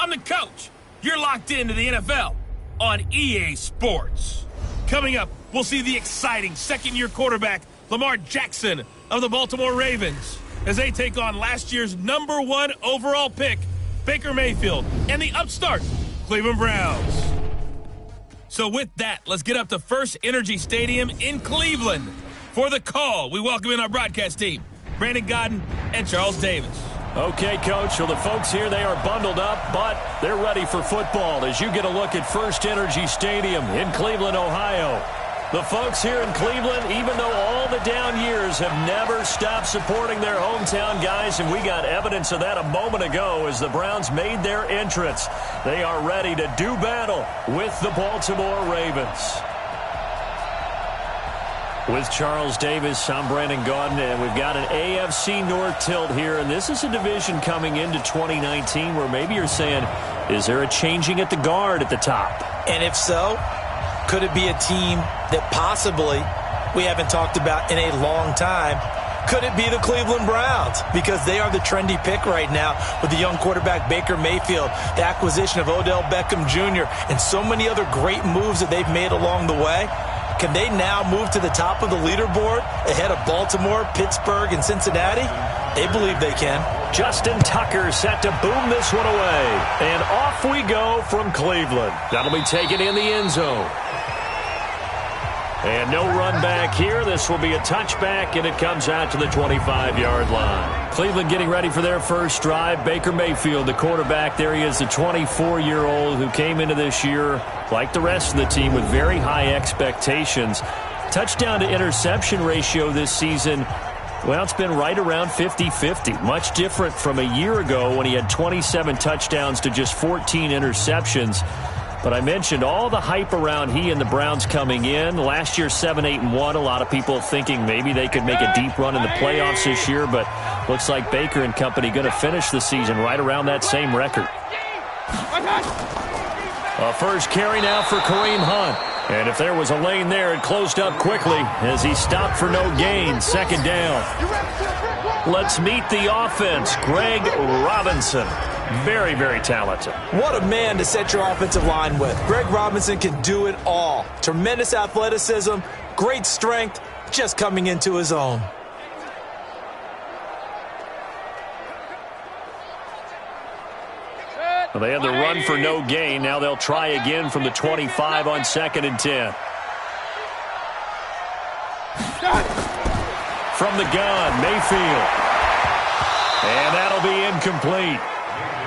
I'm the coach. You're locked into the NFL on EA Sports. Coming up, we'll see the exciting second-year quarterback Lamar Jackson of the Baltimore Ravens as they take on last year's #1 overall pick, Baker Mayfield, and the upstart Cleveland Browns. So with that, let's get up to First Energy Stadium in Cleveland. For the call, we welcome in our broadcast team, Brandon Godden and Charles Davis. Okay, Coach. Well, the folks here, they are bundled up, but they're ready for football as you get a look at First Energy Stadium in Cleveland, Ohio. The folks here in Cleveland, even though all the down years, have never stopped supporting their hometown guys, and we got evidence of that a moment ago as the Browns made their entrance. They are ready to do battle with the Baltimore Ravens. With Charles Davis, I'm Brandon Gaudin, and we've got an AFC North tilt here, and this is a division coming into 2019 where maybe you're saying, is there a changing at the guard at the top? And if so, could it be a team that possibly we haven't talked about in a long time? Could it be the Cleveland Browns? Because they are the trendy pick right now with the young quarterback Baker Mayfield, the acquisition of Odell Beckham Jr., and so many other great moves that they've made along the way. Can they now move to the top of the leaderboard ahead of Baltimore, Pittsburgh, and Cincinnati? They believe they can. Justin Tucker set to boom this one away. And off we go from Cleveland. That'll be taken in the end zone. And no run back here. This will be a touchback, and it comes out to the 25-yard line. Cleveland getting ready for their first drive. Baker Mayfield, the quarterback. There he is, the 24-year-old who came into this year, like the rest of the team, with very high expectations. Touchdown to interception ratio this season, well, it's been right around 50-50. Much different from a year ago when he had 27 touchdowns to just 14 interceptions. But I mentioned all the hype around he and the Browns coming in. Last year, 7-8-1. A lot of people thinking maybe they could make a deep run in the playoffs this year. But looks like Baker and company going to finish the season right around that same record. A first carry now for Kareem Hunt. And if there was a lane there, it closed up quickly as he stopped for no gain. Second down. Let's meet the offense. Greg Robinson. Very, very talented. What a man to set your offensive line with. Greg Robinson can do it all. Tremendous athleticism, great strength, just coming into his own. Well, they had the run for no gain. Now they'll try again from the 25 on 2nd and 10. From the gun, Mayfield. And that'll be incomplete.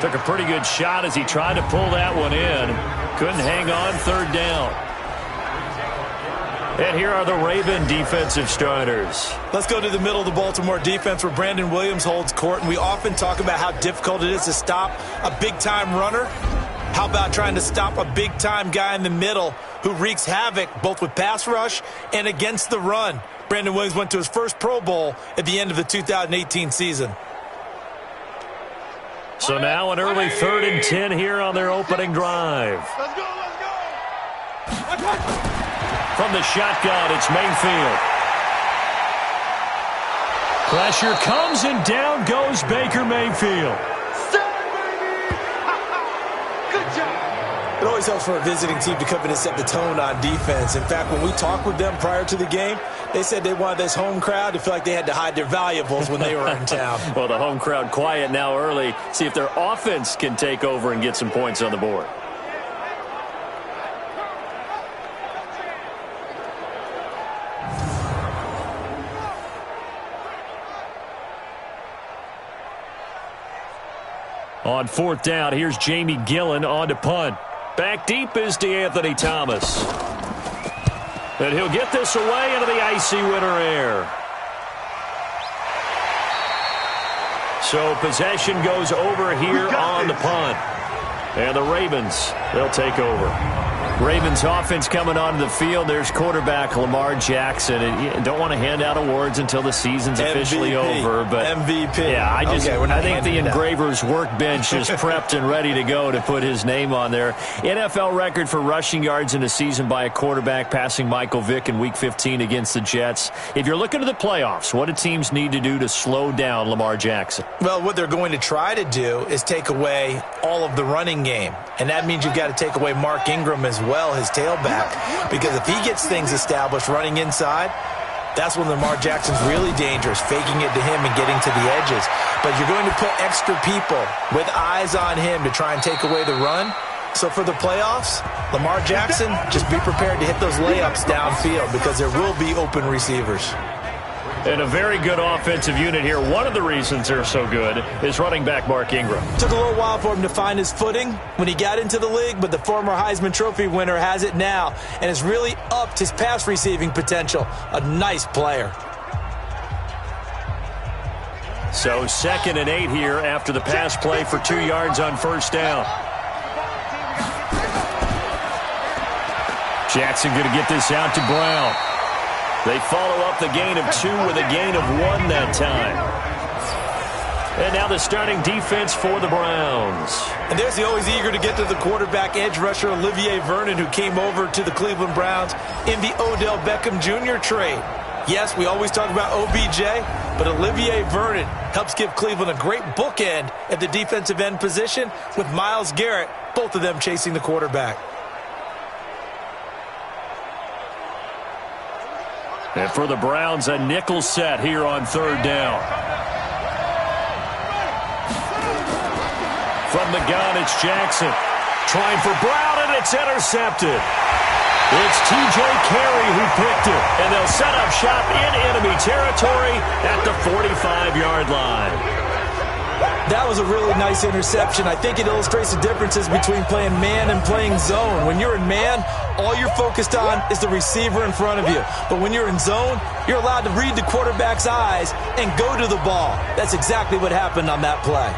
Took a pretty good shot as he tried to pull that one in. Couldn't hang on, 3rd down. And here are the Raven defensive starters. Let's go to the middle of the Baltimore defense where Brandon Williams holds court. And we often talk about how difficult it is to stop a big-time runner. How about trying to stop a big-time guy in the middle who wreaks havoc both with pass rush and against the run? Brandon Williams went to his first Pro Bowl at the end of the 2018 season. So now an early 3rd and 10 here on their opening drive. Let's go, let's go. From the shotgun, it's Mayfield. Pressure comes and down goes Baker Mayfield. Good job. It always helps for a visiting team to come in and set the tone on defense. In fact, when we talked with them prior to the game, they said they wanted this home crowd to feel like they had to hide their valuables when they were in town. Well, the home crowd quiet now early. See if their offense can take over and get some points on the board. On 4th down, here's Jamie Gillen on to punt. Back deep is DeAnthony Thomas. And he'll get this away into the icy winter air. So possession goes over here on the punt. And the Ravens, they'll take over. Ravens offense coming onto the field. There's quarterback Lamar Jackson. And don't want to hand out awards until the season's officially over. But MVP. Yeah, I think the Engravers workbench is prepped and ready to go to put his name on there. NFL record for rushing yards in a season by a quarterback, passing Michael Vick in Week 15 against the Jets. If you're looking to the playoffs, what do teams need to do to slow down Lamar Jackson? Well, what they're going to try to do is take away all of the running game. And that means you've got to take away Mark Ingram as well, his tailback. Because if he gets things established running inside, that's when Lamar Jackson's really dangerous, faking it to him and getting to the edges. But you're going to put extra people with eyes on him to try and take away the run. So for the playoffs, Lamar Jackson, just be prepared to hit those layups downfield because there will be open receivers. And a very good offensive unit here. One of the reasons they're so good is running back Mark Ingram. Took a little while for him to find his footing when he got into the league, but the former Heisman Trophy winner has it now and has really upped his pass receiving potential. A nice player. So 2nd and 8 here after the pass play for 2 yards on first down. Jackson going to get this out to Brown. They follow up the gain of 2 with a gain of 1 that time. And now the starting defense for the Browns. And there's the always eager to get to the quarterback edge rusher Olivier Vernon, who came over to the Cleveland Browns in the Odell Beckham Jr. trade. Yes, we always talk about OBJ, but Olivier Vernon helps give Cleveland a great bookend at the defensive end position with Myles Garrett, both of them chasing the quarterback. And for the Browns, a nickel set here on 3rd down. From the gun, it's Jackson. Trying for Brown, and it's intercepted. It's T.J. Carey who picked it. And they'll set up shop in enemy territory at the 45-yard line. That was a really nice interception. I think it illustrates the differences between playing man and playing zone. When you're in man, all you're focused on is the receiver in front of you. But when you're in zone, you're allowed to read the quarterback's eyes and go to the ball. That's exactly what happened on that play.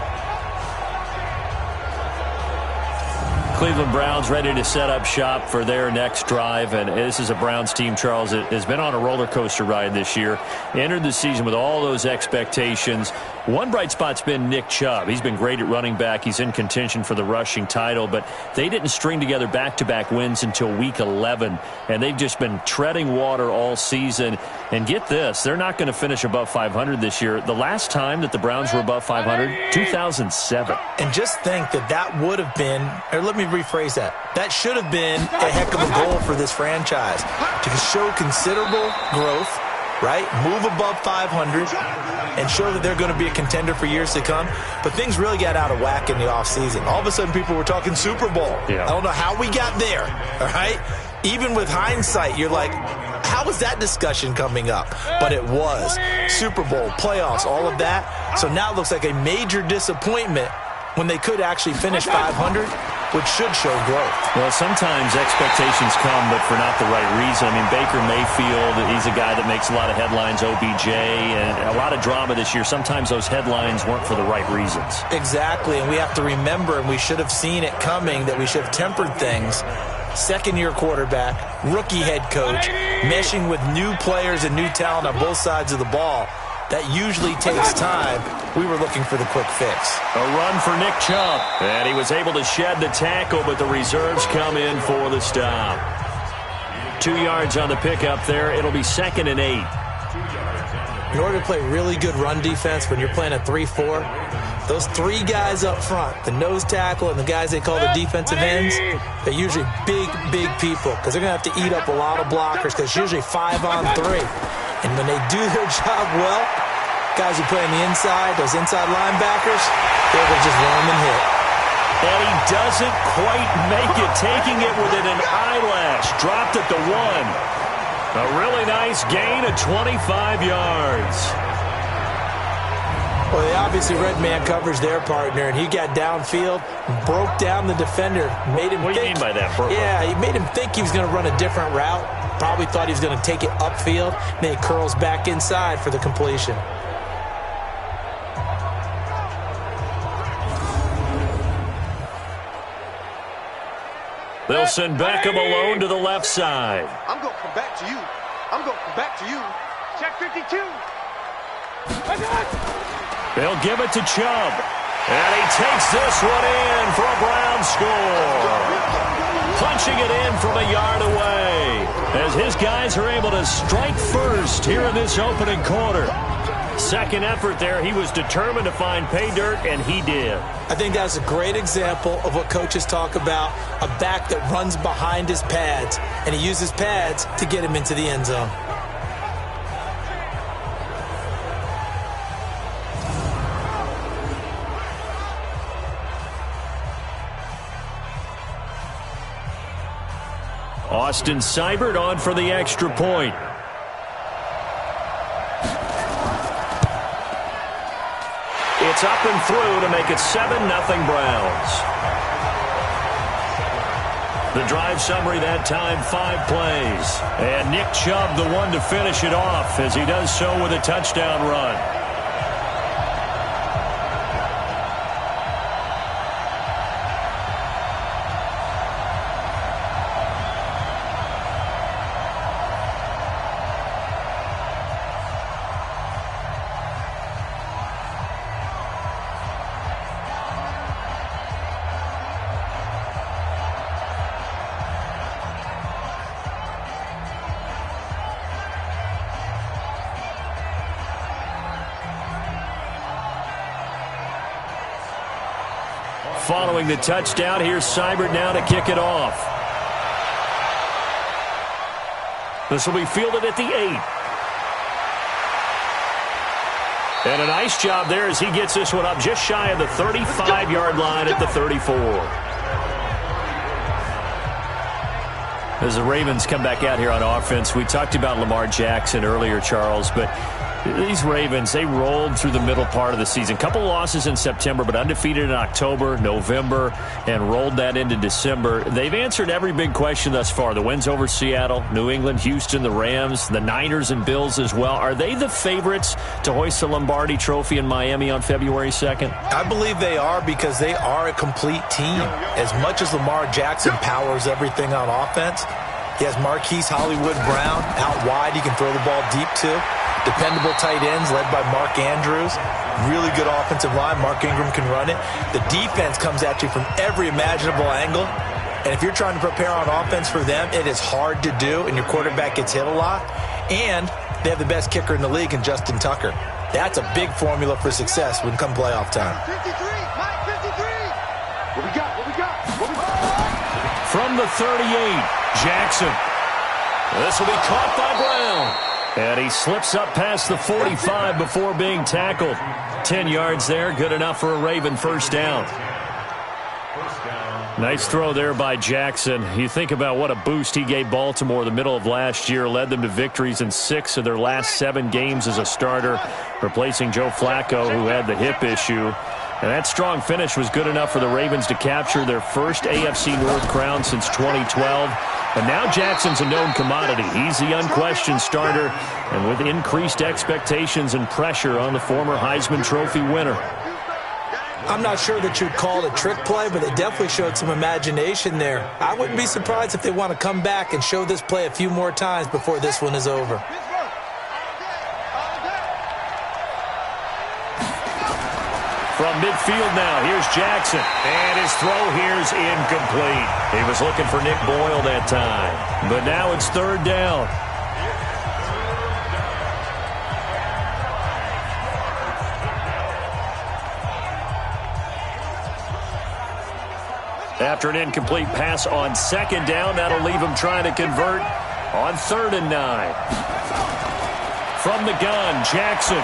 Cleveland Browns ready to set up shop for their next drive. And this is a Browns team, Charles, that has been on a roller coaster ride this year. Entered the season with all those expectations. One bright spot's been Nick Chubb. He's been great at running back. He's in contention for the rushing title, but they didn't string together back-to-back wins until Week 11, and they've just been treading water all season. And get this, they're not going to finish above 500 this year. The last time that the Browns were above 500, 2007. And just think that would have been, or let me rephrase that, that should have been a heck of a goal for this franchise to show considerable growth, right? Move above 500 and show that they're going to be a contender for years to come. But things really got out of whack in the offseason. All of a sudden, people were talking Super Bowl. Yeah. I don't know how we got there, all right? Even with hindsight, you're like, how is that discussion coming up? But it was. Super Bowl, playoffs, all of that. So now it looks like a major disappointment when they could actually finish 500, which should show growth. Well, sometimes expectations come, but for not the right reason. I mean, Baker Mayfield, he's a guy that makes a lot of headlines, OBJ, and a lot of drama this year. Sometimes those headlines weren't for the right reasons. Exactly, and we have to remember, and we should have seen it coming, that we should have tempered things. Second-year quarterback, rookie head coach, meshing with new players and new talent on both sides of the ball. That usually takes time. We were looking for the quick fix. A run for Nick Chubb. And he was able to shed the tackle, but the reserves come in for the stop. 2 yards on the pickup there. It'll be 2nd and 8. In order to play really good run defense when you're playing a 3-4, those 3 guys up front, the nose tackle and the guys they call the defensive ends, they're usually big people because they're going to have to eat up a lot of blockers because it's usually 5-on-3. And when they do their job well, guys who play on the inside, those inside linebackers, they're going to just run them and hit. And he doesn't quite make it, taking it within an eyelash. Dropped at the 1. A really nice gain of 25 yards. Well, they obviously red man coverage their partner, and he got downfield, broke down the defender, made him What do you mean by that, Burko? Yeah, he made him think he was going to run a different route. Probably thought he was going to take it upfield, and then he curls back inside for the completion. They'll send Beckham alone to the left side. I'm going to come back to you. I'm going to come back to you. Check 52. They'll give it to Chubb. And he takes this one in for a Brown score. Punching it in from a yard away as his guys are able to strike first here in this opening quarter. Second effort there, he was determined to find pay dirt, and he did. I think that's a great example of what coaches talk about, a back that runs behind his pads, and he uses pads to get him into the end zone. Austin Seibert on for the extra point. It's up and through to make it 7-0 Browns. The drive summary that time, 5 plays. And Nick Chubb the one to finish it off as he does so with a touchdown run. Following the touchdown, here's Seibert now to kick it off. This will be fielded at the 8. And a nice job there as he gets this one up just shy of the 35-yard line at the 34. As the Ravens come back out here on offense, we talked about Lamar Jackson earlier, Charles, but these Ravens, they rolled through the middle part of the season. Couple losses in September, but undefeated in October, November, and rolled that into December. They've answered every big question thus far. The wins over Seattle, New England, Houston, the Rams, the Niners and Bills as well. Are they the favorites to hoist the Lombardi Trophy in Miami on February 2nd? I believe they are because they are a complete team. As much as Lamar Jackson powers everything on offense, he has Marquise Hollywood Brown out wide. He can throw the ball deep too. Dependable tight ends led by Mark Andrews. Really good offensive line. Mark Ingram can run it. The defense comes at you from every imaginable angle. And if you're trying to prepare on offense for them, it is hard to do, and your quarterback gets hit a lot. And they have the best kicker in the league in Justin Tucker. That's a big formula for success when come playoff time. 53, Mike, 53. What we got? What we got? What we got? From the 38, Jackson. This will be caught by Brown. And he slips up past the 45 before being tackled. 10 yards there, good enough for a Raven first down. Nice throw there by Jackson. You think about what a boost he gave Baltimore the middle of last year, led them to victories in 6 of their last 7 games as a starter, replacing Joe Flacco, who had the hip issue. And that strong finish was good enough for the Ravens to capture their first AFC North crown since 2012. And now Jackson's a known commodity. He's the unquestioned starter, and with increased expectations and pressure on the former Heisman Trophy winner. I'm not sure that you'd call it a trick play, but they definitely showed some imagination there. I wouldn't be surprised if they want to come back and show this play a few more times before this one is over. From midfield now, here's Jackson. And his throw here's incomplete. He was looking for Nick Boyle that time. But now it's third down. After an incomplete pass on second down, that'll leave him trying to convert on 3rd and 9. From the gun, Jackson.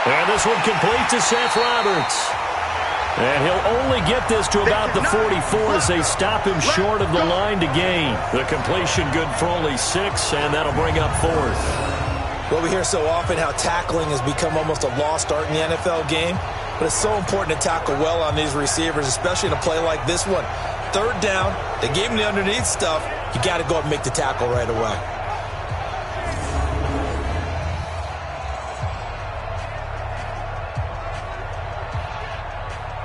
And this one complete to Seth Roberts. And he'll only get this to about the 44 as they stop him short of the line to gain. The completion good for only 6, and that'll bring up 4th. Well, we hear so often how tackling has become almost a lost art in the NFL game. But it's so important to tackle well on these receivers, especially in a play like this one. 3rd down, they gave him the underneath stuff. You got to go up and make the tackle right away.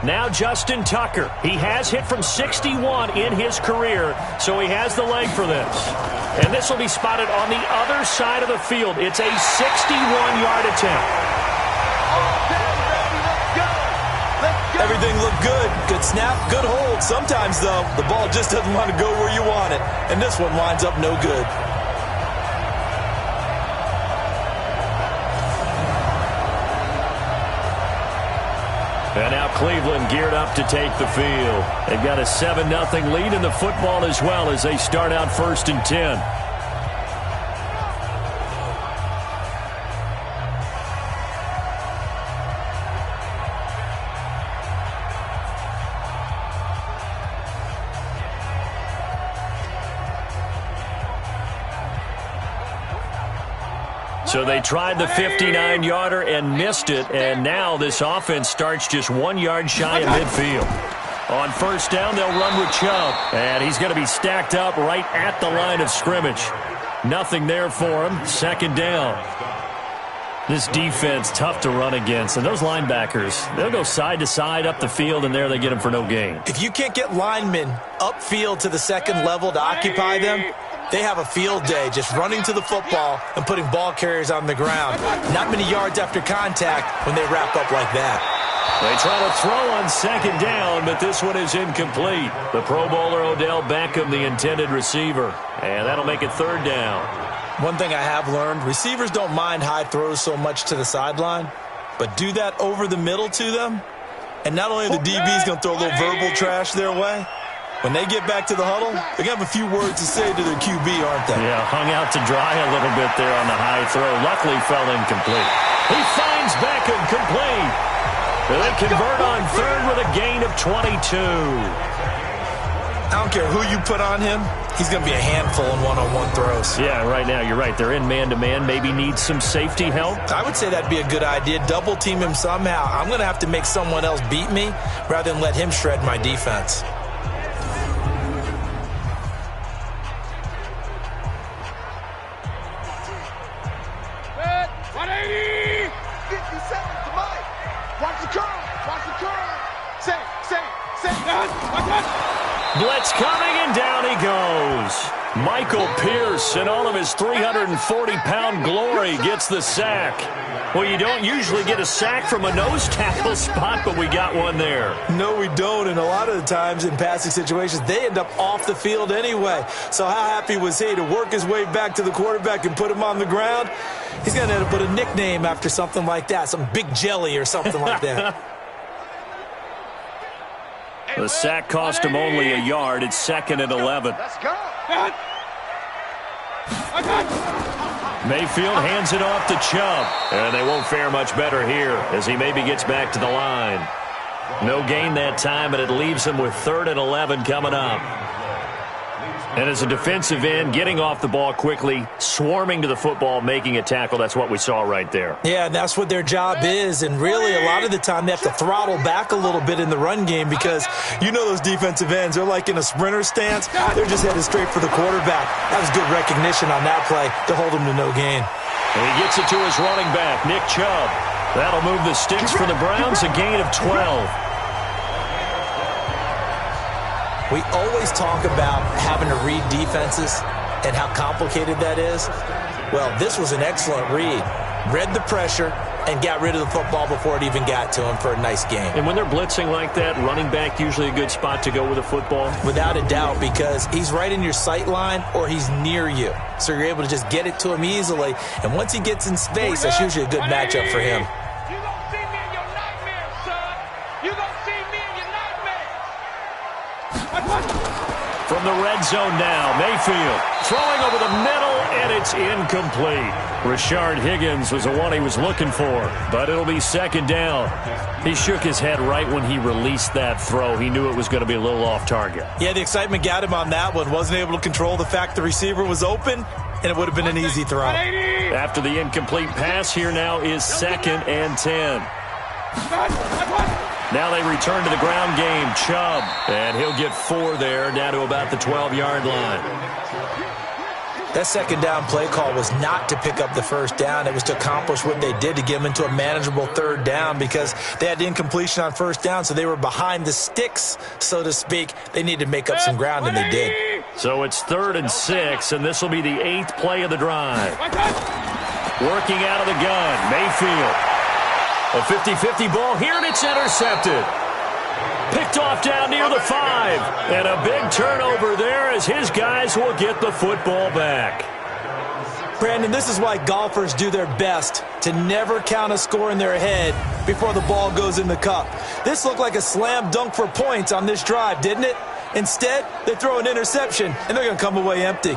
Now Justin Tucker. He has hit from 61 in his career, so he has the leg for this. And this will be spotted on the other side of the field. It's a 61-yard attempt. Everything looked good. Good snap, good hold. Sometimes, though, the ball just doesn't want to go where you want it. And this one winds up no good. And now Cleveland geared up to take the field. They've got a 7-0 lead in the football as well as they start out 1st and 10. So they tried the 59-yarder and missed it, and now this offense starts just 1 yard shy of midfield. On 1st down, they'll run with Chubb, and he's going to be stacked up right at the line of scrimmage. Nothing there for him. 2nd down. This defense, tough to run against, and those linebackers, they'll go side to side up the field, and there they get them for no gain. If you can't get linemen upfield to the 2nd level to occupy them, they have a field day just running to the football and putting ball carriers on the ground. Not many yards after contact when they wrap up like that. They try to throw on 2nd down, but this one is incomplete. The Pro Bowler Odell Beckham, the intended receiver, and that'll make it 3rd down. One thing I have learned, receivers don't mind high throws so much to the sideline, but do that over the middle to them, and not only are the DBs going to throw a little verbal trash their way, when they get back to the huddle, they're going to have a few words to say to their QB, aren't they? Yeah, hung out to dry a little bit there on the high throw. Luckily fell incomplete. He finds Beckham complete. And they convert on 3rd with a gain of 22. I don't care who you put on him. He's going to be a handful in one-on-one throws. Yeah, right now you're right. They're in man-to-man. Maybe need some safety help. I would say that'd be a good idea. Double team him somehow. I'm going to have to make someone else beat me rather than let him shred my defense. Blitz coming, and down he goes. Michael Pierce, in all of his 340-pound glory, gets the sack. Well, you don't usually get a sack from a nose tackle spot, but we got one there. No, we don't, and a lot of the times in passing situations, they end up off the field anyway. So how happy was he to work his way back to the quarterback and put him on the ground? He's going to end up with a nickname after something like that, some Big Jelly or something like that. The sack cost him only a yard. It's 2nd and 11. Let's go. Mayfield hands it off to Chubb. And they won't fare much better here as he maybe gets back to the line. No gain that time, and it leaves him with 3rd and 11 coming up. And as a defensive end, getting off the ball quickly, swarming to the football, making a tackle, that's what we saw right there. Yeah, and that's what their job is. And really, a lot of the time, they have to throttle back a little bit in the run game because you know those defensive ends, they're like in a sprinter stance. They're just headed straight for the quarterback. That was good recognition on that play to hold him to no gain. And he gets it to his running back, Nick Chubb. That'll move the sticks for the Browns, a gain of 12. We always talk about having to read defenses and how complicated that is. Well, this was an excellent read. Read the pressure and got rid of the football before it even got to him for a nice game. And when they're blitzing like that, running back usually a good spot to go with the football? Without a doubt, because he's right in your sight line or he's near you. So you're able to just get it to him easily. And once he gets in space, that's usually a good matchup for him. From the red zone now, Mayfield throwing over the middle, and it's incomplete. Rashard Higgins was the one he was looking for, but it'll be 2nd down. He shook his head right when he released that throw. He knew it was going to be a little off target. Yeah, the excitement got him on that one. Wasn't able to control the fact the receiver was open, and it would have been an easy throw. After the incomplete pass, here now is 2nd and 10. Now they return to the ground game. Chubb, and he'll get 4 there, down to about the 12-yard line. That second down play call was not to pick up the first down. It was to accomplish what they did, to get them into a manageable third down, because they had incompletion on first down, so they were behind the sticks, so to speak. They needed to make up some ground, and they did. So it's 3rd and 6, and this will be the 8th play of the drive. Working out of the gun, Mayfield. A 50-50 ball here, and it's intercepted. Picked off down near the 5. And a big turnover there as his guys will get the football back. Brandon, this is why golfers do their best to never count a score in their head before the ball goes in the cup. This looked like a slam dunk for points on this drive, didn't it? Instead, they throw an interception, and they're going to come away empty.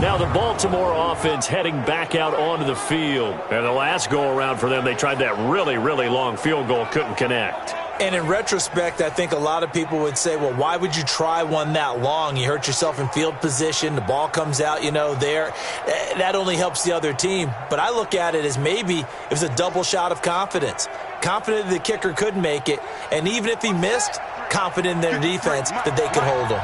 Now the Baltimore offense heading back out onto the field. And the last go-around for them, they tried that really, really long field goal, couldn't connect. And in retrospect, I think a lot of people would say, well, why would you try one that long? You hurt yourself in field position. The ball comes out, there. That only helps the other team. But I look at it as maybe it was a double shot of confidence. Confident the kicker could make it. And even if he missed, confident in their defense that they could hold him.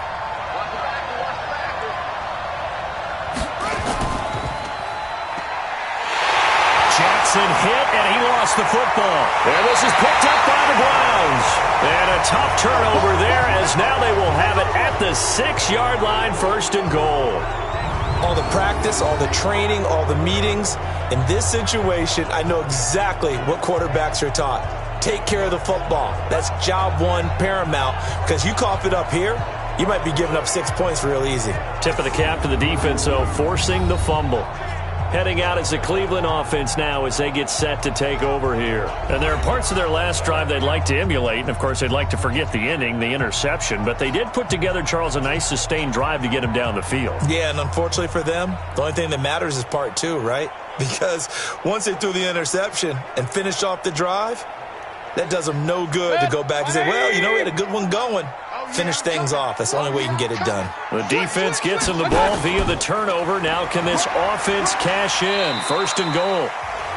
Jackson hit, and he lost the football. And this is picked up by the Browns. And a tough turnover there, as now they will have it at the 6-yard line, 1st and goal. All the practice, all the training, all the meetings. In this situation, I know exactly what quarterbacks are taught. Take care of the football. That's job one, paramount. Because you cough it up here, you might be giving up 6 points real easy. Tip of the cap to the defense, though, forcing the fumble. Heading out as the Cleveland offense now as they get set to take over here. And there are parts of their last drive they'd like to emulate. And, of course, they'd like to forget the ending, the interception. But they did put together, Charles, a nice sustained drive to get him down the field. Yeah, and unfortunately for them, the only thing that matters is part 2, right? Because once they threw the interception and finished off the drive, that does them no good to go back and say, well, we had a good one going. Finish things off. That's the only way you can get it done. The defense gets him the ball via the turnover. Now can this offense cash in? 1st and goal.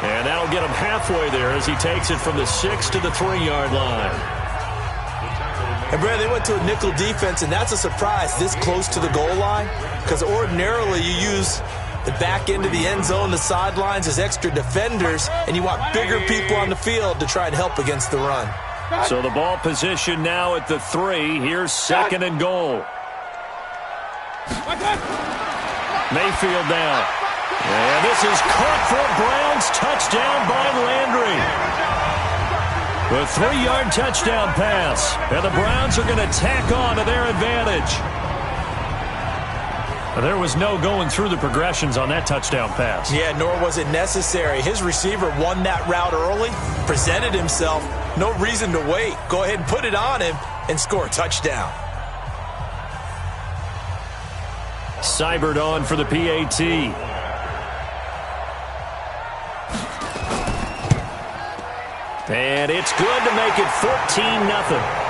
And that'll get him halfway there as he takes it from the 6 to the 3-yard line. And, Brad, they went to a nickel defense, and that's a surprise this close to the goal line, because ordinarily you use the back end of the end zone, the sidelines as extra defenders, and you want bigger people on the field to try and help against the run. So the ball position now at the 3. Here's 2nd and goal. Mayfield down. And this is caught for a Browns touchdown by Landry. The 3-yard touchdown pass. And the Browns are going to tack on to their advantage. There was no going through the progressions on that touchdown pass. Yeah, nor was it necessary. His receiver won that route early, presented himself. No reason to wait. Go ahead and put it on him and score a touchdown. Seibert on for the PAT. And it's good to make it 14-0.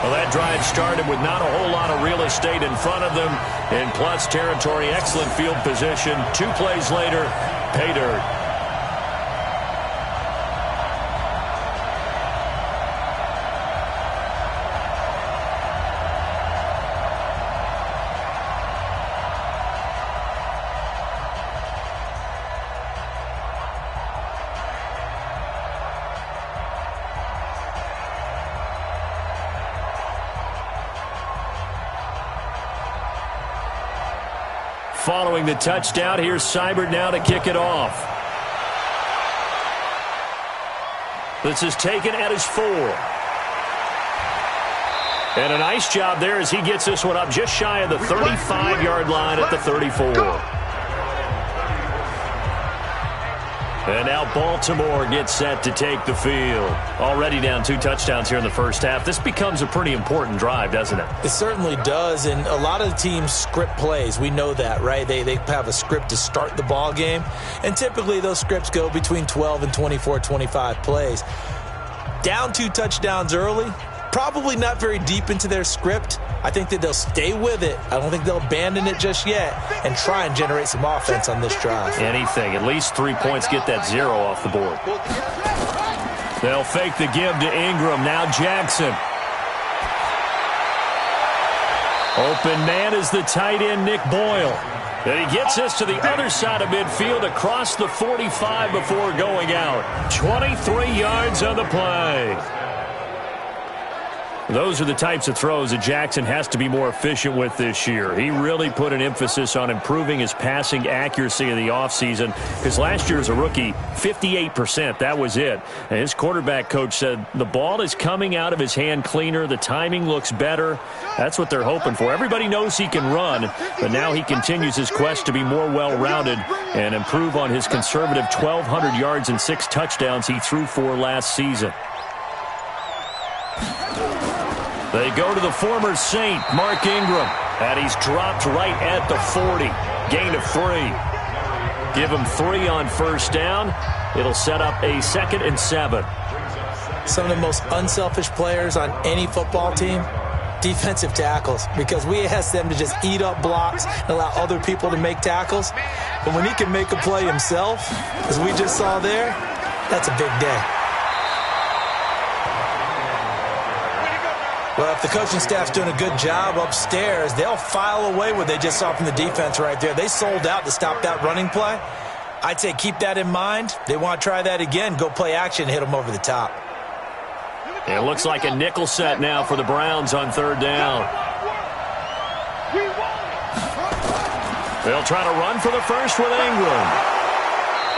Well, that drive started with not a whole lot of real estate in front of them. In plus territory, excellent field position. 2 plays later, pay dirt. Following the touchdown, here's Seibert now to kick it off. This is taken at his 4. And a nice job there as he gets this one up just shy of the 35-yard line at the 34. And now Baltimore gets set to take the field. Already down 2 touchdowns here in the first half. This becomes a pretty important drive, doesn't it? It certainly does, and a lot of the teams script plays. We know that, right? They have a script to start the ball game, and typically those scripts go between 12 and 24, 25 plays. Down 2 touchdowns early, probably not very deep into their script. I think that they'll stay with it. I don't think they'll abandon it just yet and try and generate some offense on this drive. Anything. At least 3 points, get that 0 off the board. They'll fake the give to Ingram. Now Jackson. Open man is the tight end, Nick Boyle. And he gets this to the other side of midfield across the 45 before going out. 23 yards on the play. Those are the types of throws that Jackson has to be more efficient with this year. He really put an emphasis on improving his passing accuracy in the offseason because last year as a rookie, 58%, that was it. And his quarterback coach said the ball is coming out of his hand cleaner. The timing looks better. That's what they're hoping for. Everybody knows he can run, but now he continues his quest to be more well-rounded and improve on his conservative 1,200 yards and 6 touchdowns he threw for last season. They go to the former Saint, Mark Ingram, and he's dropped right at the 40. Gain of 3. Give him 3 on first down. It'll set up a 2nd and 7. Some of the most unselfish players on any football team, defensive tackles, because we ask them to just eat up blocks and allow other people to make tackles. But when he can make a play himself, as we just saw there, that's a big day. Well, if the coaching staff's doing a good job upstairs, they'll file away what they just saw from the defense right there. They sold out to stop that running play. I'd say keep that in mind. They want to try that again, go play action, hit them over the top. It looks like a nickel set now for the Browns on 3rd down. They'll try to run for the first with Ingram.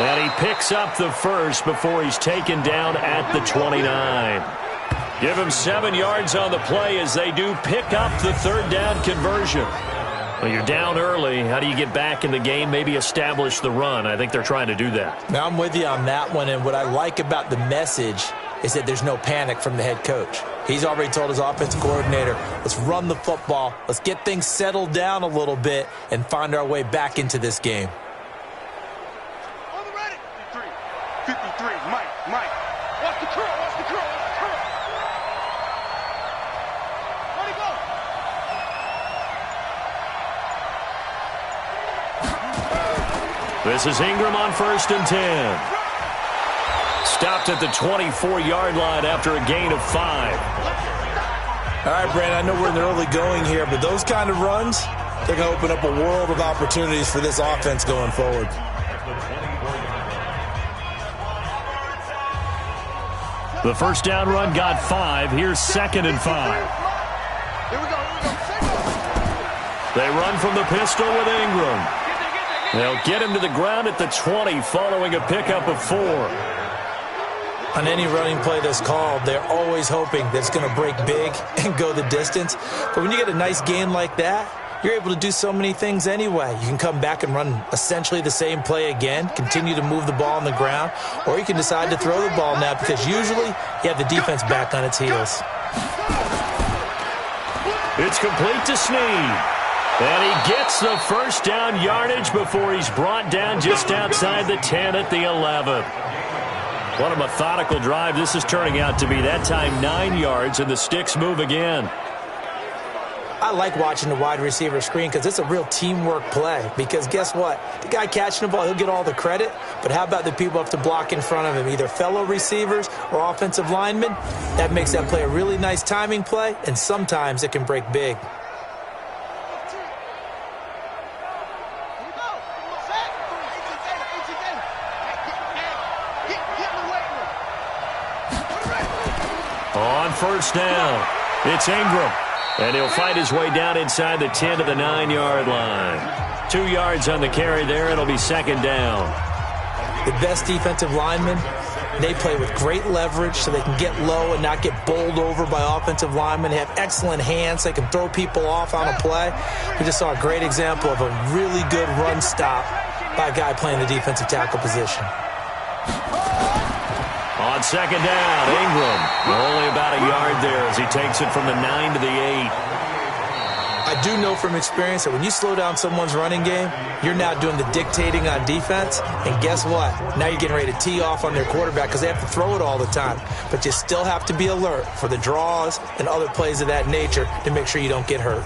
And he picks up the first before he's taken down at the 29. Give him 7 yards on the play as they do pick up the 3rd down conversion. Well, you're down early. How do you get back in the game, maybe establish the run? I think they're trying to do that. Now, I'm with you on that one, and what I like about the message is that there's no panic from the head coach. He's already told his offensive coordinator, let's run the football, let's get things settled down a little bit and find our way back into this game. 53, Mike. Watch the curl, watch the curl. This is Ingram on 1st and 10. Stopped at the 24-yard line after a gain of 5. All right, Brandon, I know we're in the early going here, but those kind of runs, they're going to open up a world of opportunities for this offense going forward. The first down run got 5. Here's 2nd and 5. They run from the pistol with Ingram. They'll get him to the ground at the 20 following a pickup of 4. On any running play that's called, they're always hoping that it's going to break big and go the distance. But when you get a nice gain like that, you're able to do so many things anyway. You can come back and run essentially the same play again, continue to move the ball on the ground, or you can decide to throw the ball now because usually you have the defense back on its heels. It's complete to Snead. And he gets the first down yardage before he's brought down just outside the 10 at the 11. What a methodical drive this is turning out to be. That time 9 yards, and the sticks move again. I like watching the wide receiver screen because it's a real teamwork play. Because guess what? The guy catching the ball, he'll get all the credit. But how about the people who have to block in front of him, either fellow receivers or offensive linemen? That makes that play a really nice timing play, and sometimes it can break big. On first down, it's Ingram. And he'll fight his way down inside the 10 to the 9-yard line. 2 yards on the carry there. It'll be 2nd down. The best defensive linemen, they play with great leverage so they can get low and not get bowled over by offensive linemen. They have excellent hands. They can throw people off on a play. We just saw a great example of a really good run stop by a guy playing the defensive tackle position. On 2nd down, Ingram only about a yard there as he takes it from the 9 to the 8. I do know from experience that when you slow down someone's running game, you're now doing the dictating on defense. And guess what? Now you're getting ready to tee off on their quarterback because they have to throw it all the time. But you still have to be alert for the draws and other plays of that nature to make sure you don't get hurt.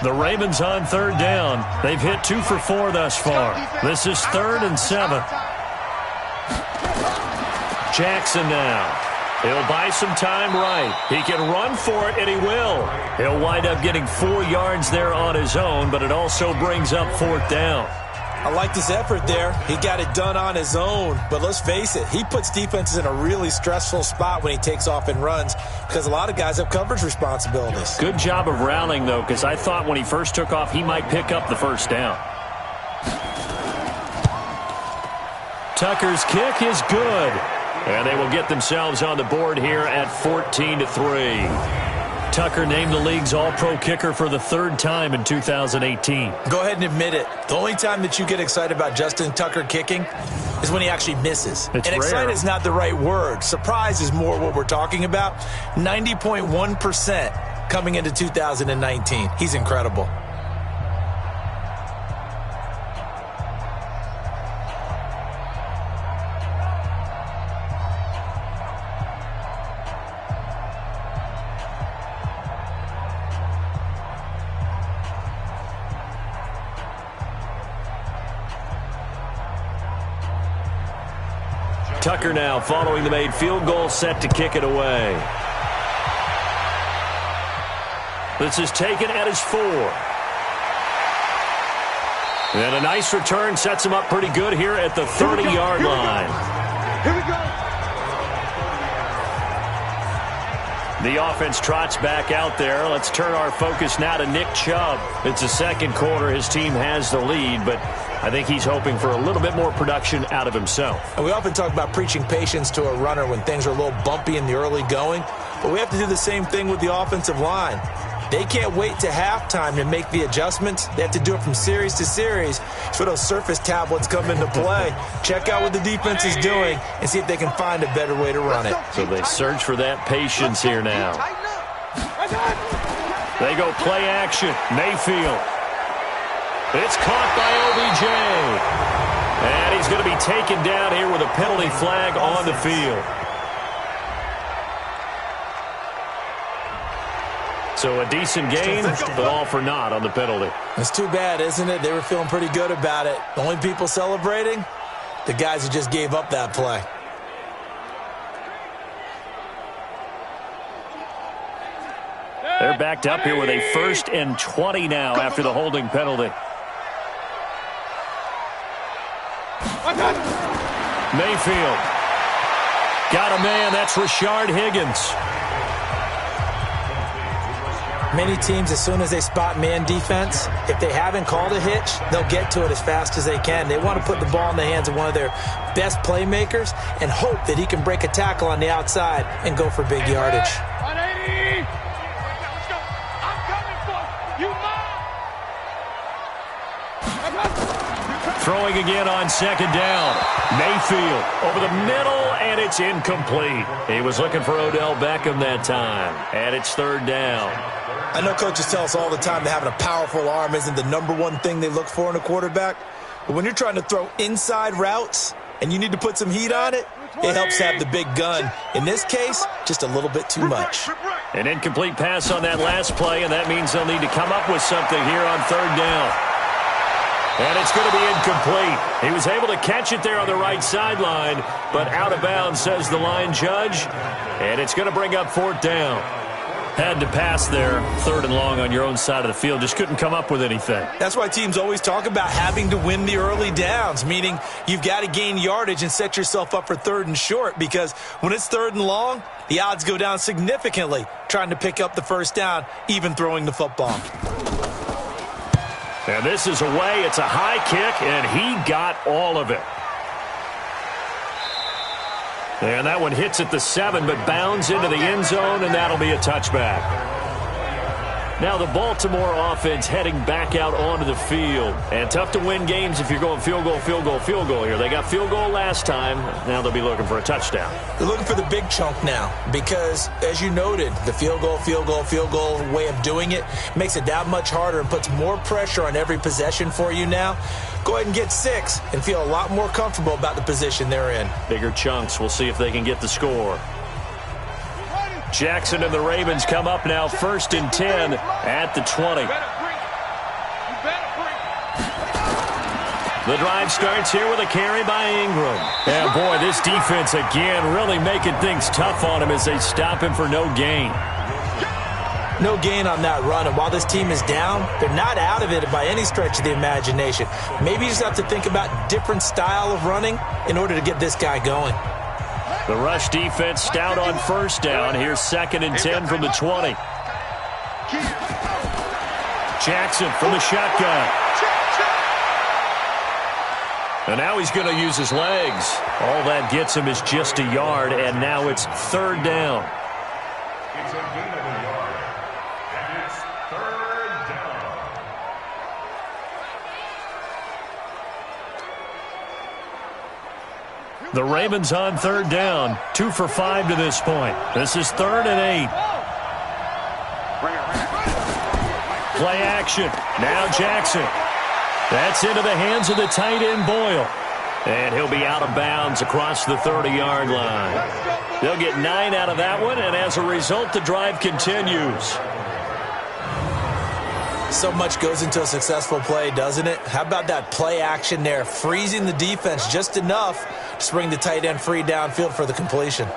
The Ravens on third down. They've hit 2 for 4 thus far. This is 3rd and 7. Jackson now. He'll buy some time right. He can run for it, and he will. He'll wind up getting 4 yards there on his own, but it also brings up 4th down. I like this effort there. He got it done on his own. But let's face it, he puts defenses in a really stressful spot when he takes off and runs because a lot of guys have coverage responsibilities. Good job of rallying, though, because I thought when he first took off, he might pick up the 1st down. Tucker's kick is good. And they will get themselves on the board here at 14-3. Tucker named the league's all-pro kicker for the 3rd time in 2018. Go ahead and admit it. The only time that you get excited about Justin Tucker kicking is when he actually misses. It's and rare. Excited is not the right word. Surprise is more what we're talking about. 90.1% coming into 2019. He's incredible. Tucker now following the made field goal, set to kick it away. This is taken at his 4. And a nice return sets him up pretty good here at the 30-yard line. Here we go. The offense trots back out there. Let's turn our focus now to Nick Chubb. It's the 2nd quarter. His team has the lead, but I think he's hoping for a little bit more production out of himself. And we often talk about preaching patience to a runner when things are a little bumpy in the early going, but we have to do the same thing with the offensive line. They can't wait to halftime to make the adjustments. They have to do it from series to series. That's where those surface tablets come into play. Check out what the defense is doing and see if they can find a better way to run it. So they search for that patience here now. They go play action. Mayfield. It's caught by OBJ. And he's going to be taken down here with a penalty flag on the field. So a decent gain, but all for naught on the penalty. It's too bad, isn't it? They were feeling pretty good about it. The only people celebrating, the guys who just gave up that play. They're backed up here with a 1st and 20 now after the holding penalty. Mayfield. Got a man. That's Rashard Higgins. Many teams, as soon as they spot man defense, if they haven't called a hitch, they'll get to it as fast as they can. They want to put the ball in the hands of one of their best playmakers and hope that he can break a tackle on the outside and go for big yardage. 180. Let's go. I'm coming for you. Throwing again on 2nd down. Mayfield over the middle, and it's incomplete. He was looking for Odell Beckham that time, and it's 3rd down. I know coaches tell us all the time that having a powerful arm isn't the #1 thing they look for in a quarterback. But when you're trying to throw inside routes and you need to put some heat on it, it helps have the big gun. In this case, just a little bit too much. An incomplete pass on that last play, and that means they'll need to come up with something here on 3rd down. And it's going to be incomplete. He was able to catch it there on the right sideline, but out of bounds, says the line judge. And it's going to bring up 4th down. Had to pass there, 3rd and long on your own side of the field. Just couldn't come up with anything. That's why teams always talk about having to win the early downs, meaning you've got to gain yardage and set yourself up for 3rd and short, because when it's 3rd and long, the odds go down significantly trying to pick up the 1st down, even throwing the football. And this is away. It's a high kick, and he got all of it. And that one hits at the 7, but bounds into the end zone, and that'll be a touchback. Now the Baltimore offense heading back out onto the field. And tough to win games if you're going field goal, field goal, field goal here. They got field goal last time. Now they'll be looking for a touchdown. They're looking for the big chunk now because, as you noted, the field goal, field goal, field goal way of doing it makes it that much harder and puts more pressure on every possession for you now. Go ahead and get 6 and feel a lot more comfortable about the position they're in. Bigger chunks. We'll see if they can get the score. Jackson and the Ravens come up now 1st and 10 at the 20. The drive starts here with a carry by Ingram. And boy, this defense again really making things tough on him as they stop him for no gain. No gain on that run, and while this team is down, they're not out of it by any stretch of the imagination. Maybe you just have to think about different style of running in order to get this guy going. The rush defense stout on first down. Here's 2nd and 10 from the 20. Jackson from the shotgun. And now he's going to use his legs. All that gets him is just a yard, and now it's 3rd down. It's a gain of a yard, and it's 3rd down. The Ravens on 3rd down. 2 for 5 to this point. This is 3rd and 8. Play action. Now Jackson. That's into the hands of the tight end, Boyle. And he'll be out of bounds across the 30-yard line. They'll get 9 out of that one, and as a result, the drive continues. So much goes into a successful play, doesn't it? How about that play action there, freezing the defense just enough to bring the tight end free downfield for the completion.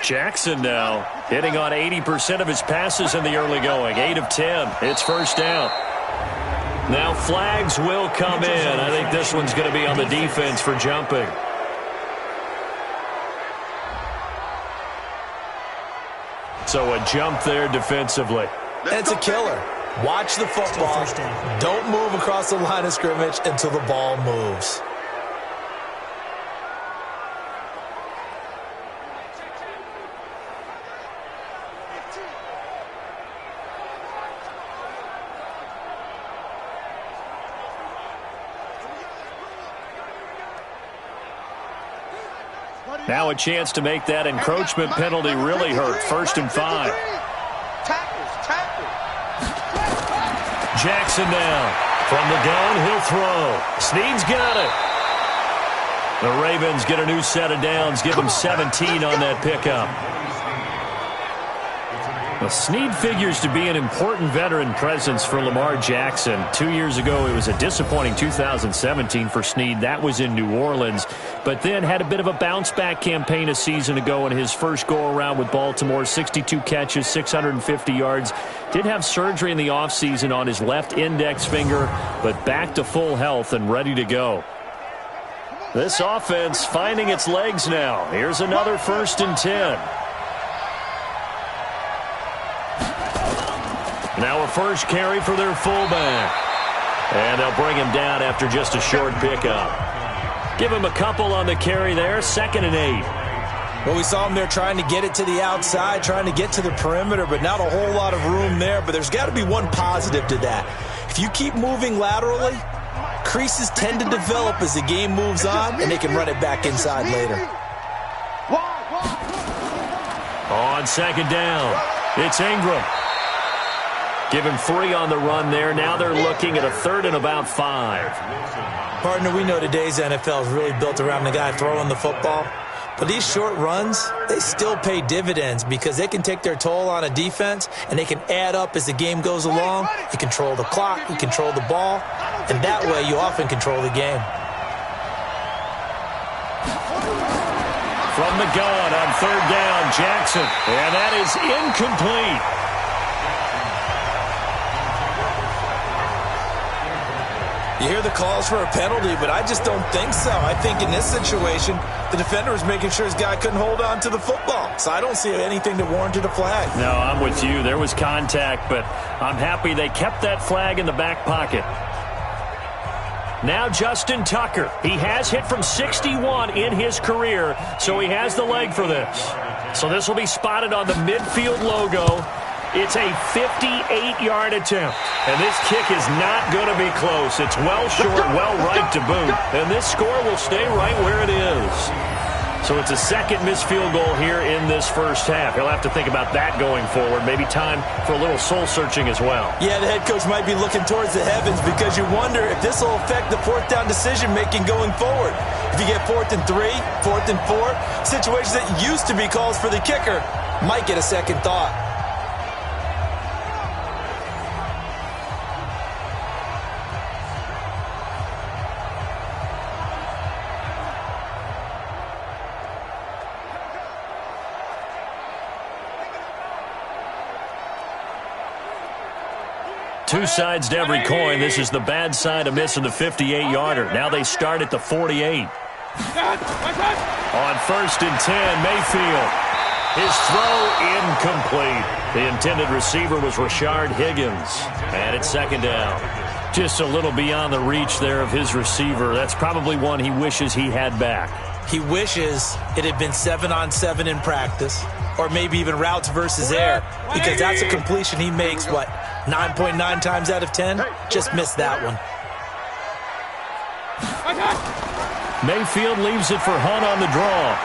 Jackson now hitting on 80% of his passes in the early going. 8 of 10. It's 1st down. Now flags will come in. I think this one's going to be on the defense for jumping. So a jump there defensively. And it's a killer. Watch the football. Don't move across the line of scrimmage until the ball moves. Now a chance to make that encroachment penalty really hurt. 1st and 5. Jackson now. From the gun, he'll throw. Snead's got it. The Ravens get a new set of downs. Give them 17 on that pickup. Well, Snead figures to be an important veteran presence for Lamar Jackson. 2 years ago, it was a disappointing 2017 for Snead. That was in New Orleans. But then had a bit of a bounce-back campaign a season ago in his first go-around with Baltimore. 62 catches, 650 yards. Did have surgery in the offseason on his left index finger, but back to full health and ready to go. This offense finding its legs now. Here's another 1st and 10. Now a first carry for their fullback. And they'll bring him down after just a short pickup. Give him a couple on the carry there. 2nd and 8. Well, we saw him there trying to get it to the outside, trying to get to the perimeter, but not a whole lot of room there. But there's got to be one positive to that. If you keep moving laterally, creases tend to develop as the game moves on, and they can run it back inside later. On 2nd down, it's Ingram. Give him 3 on the run there. Now they're looking at a 3rd and about 5. Partner, we know today's NFL is really built around the guy throwing the football. But these short runs, they still pay dividends because they can take their toll on a defense, and they can add up as the game goes along. You control the clock, you control the ball, and that way you often control the game. From the gun on 3rd down, Jackson. And that is incomplete. You hear the calls for a penalty, but I just don't think so. I think in this situation, the defender was making sure his guy couldn't hold on to the football. So I don't see anything that warranted a flag. No, I'm with you. There was contact, but I'm happy they kept that flag in the back pocket. Now Justin Tucker. He has hit from 61 in his career, so he has the leg for this. So this will be spotted on the midfield logo. It's a 58-yard attempt, and this kick is not going to be close. It's well short, well right to boot, and this score will stay right where it is. So it's a 2nd missed field goal here in this first half. He'll have to think about that going forward. Maybe time for a little soul-searching as well. Yeah, the head coach might be looking towards the heavens because you wonder if this will affect the 4th down decision-making going forward. If you get 4th and 3, 4th and 4, situations that used to be calls for the kicker might get a second thought. Two sides to every coin. This is the bad side of missing the 58-yarder. Now they start at the 48. On 1st and 10, Mayfield. His throw incomplete. The intended receiver was Rashard Higgins. And it's 2nd down. Just a little beyond the reach there of his receiver. That's probably one he wishes he had back. He wishes it had been 7-on-7 in practice, or maybe even routes versus air, because that's a completion he makes, 9.9 times out of 10? Just missed that one. Mayfield leaves it for Hunt on the draw.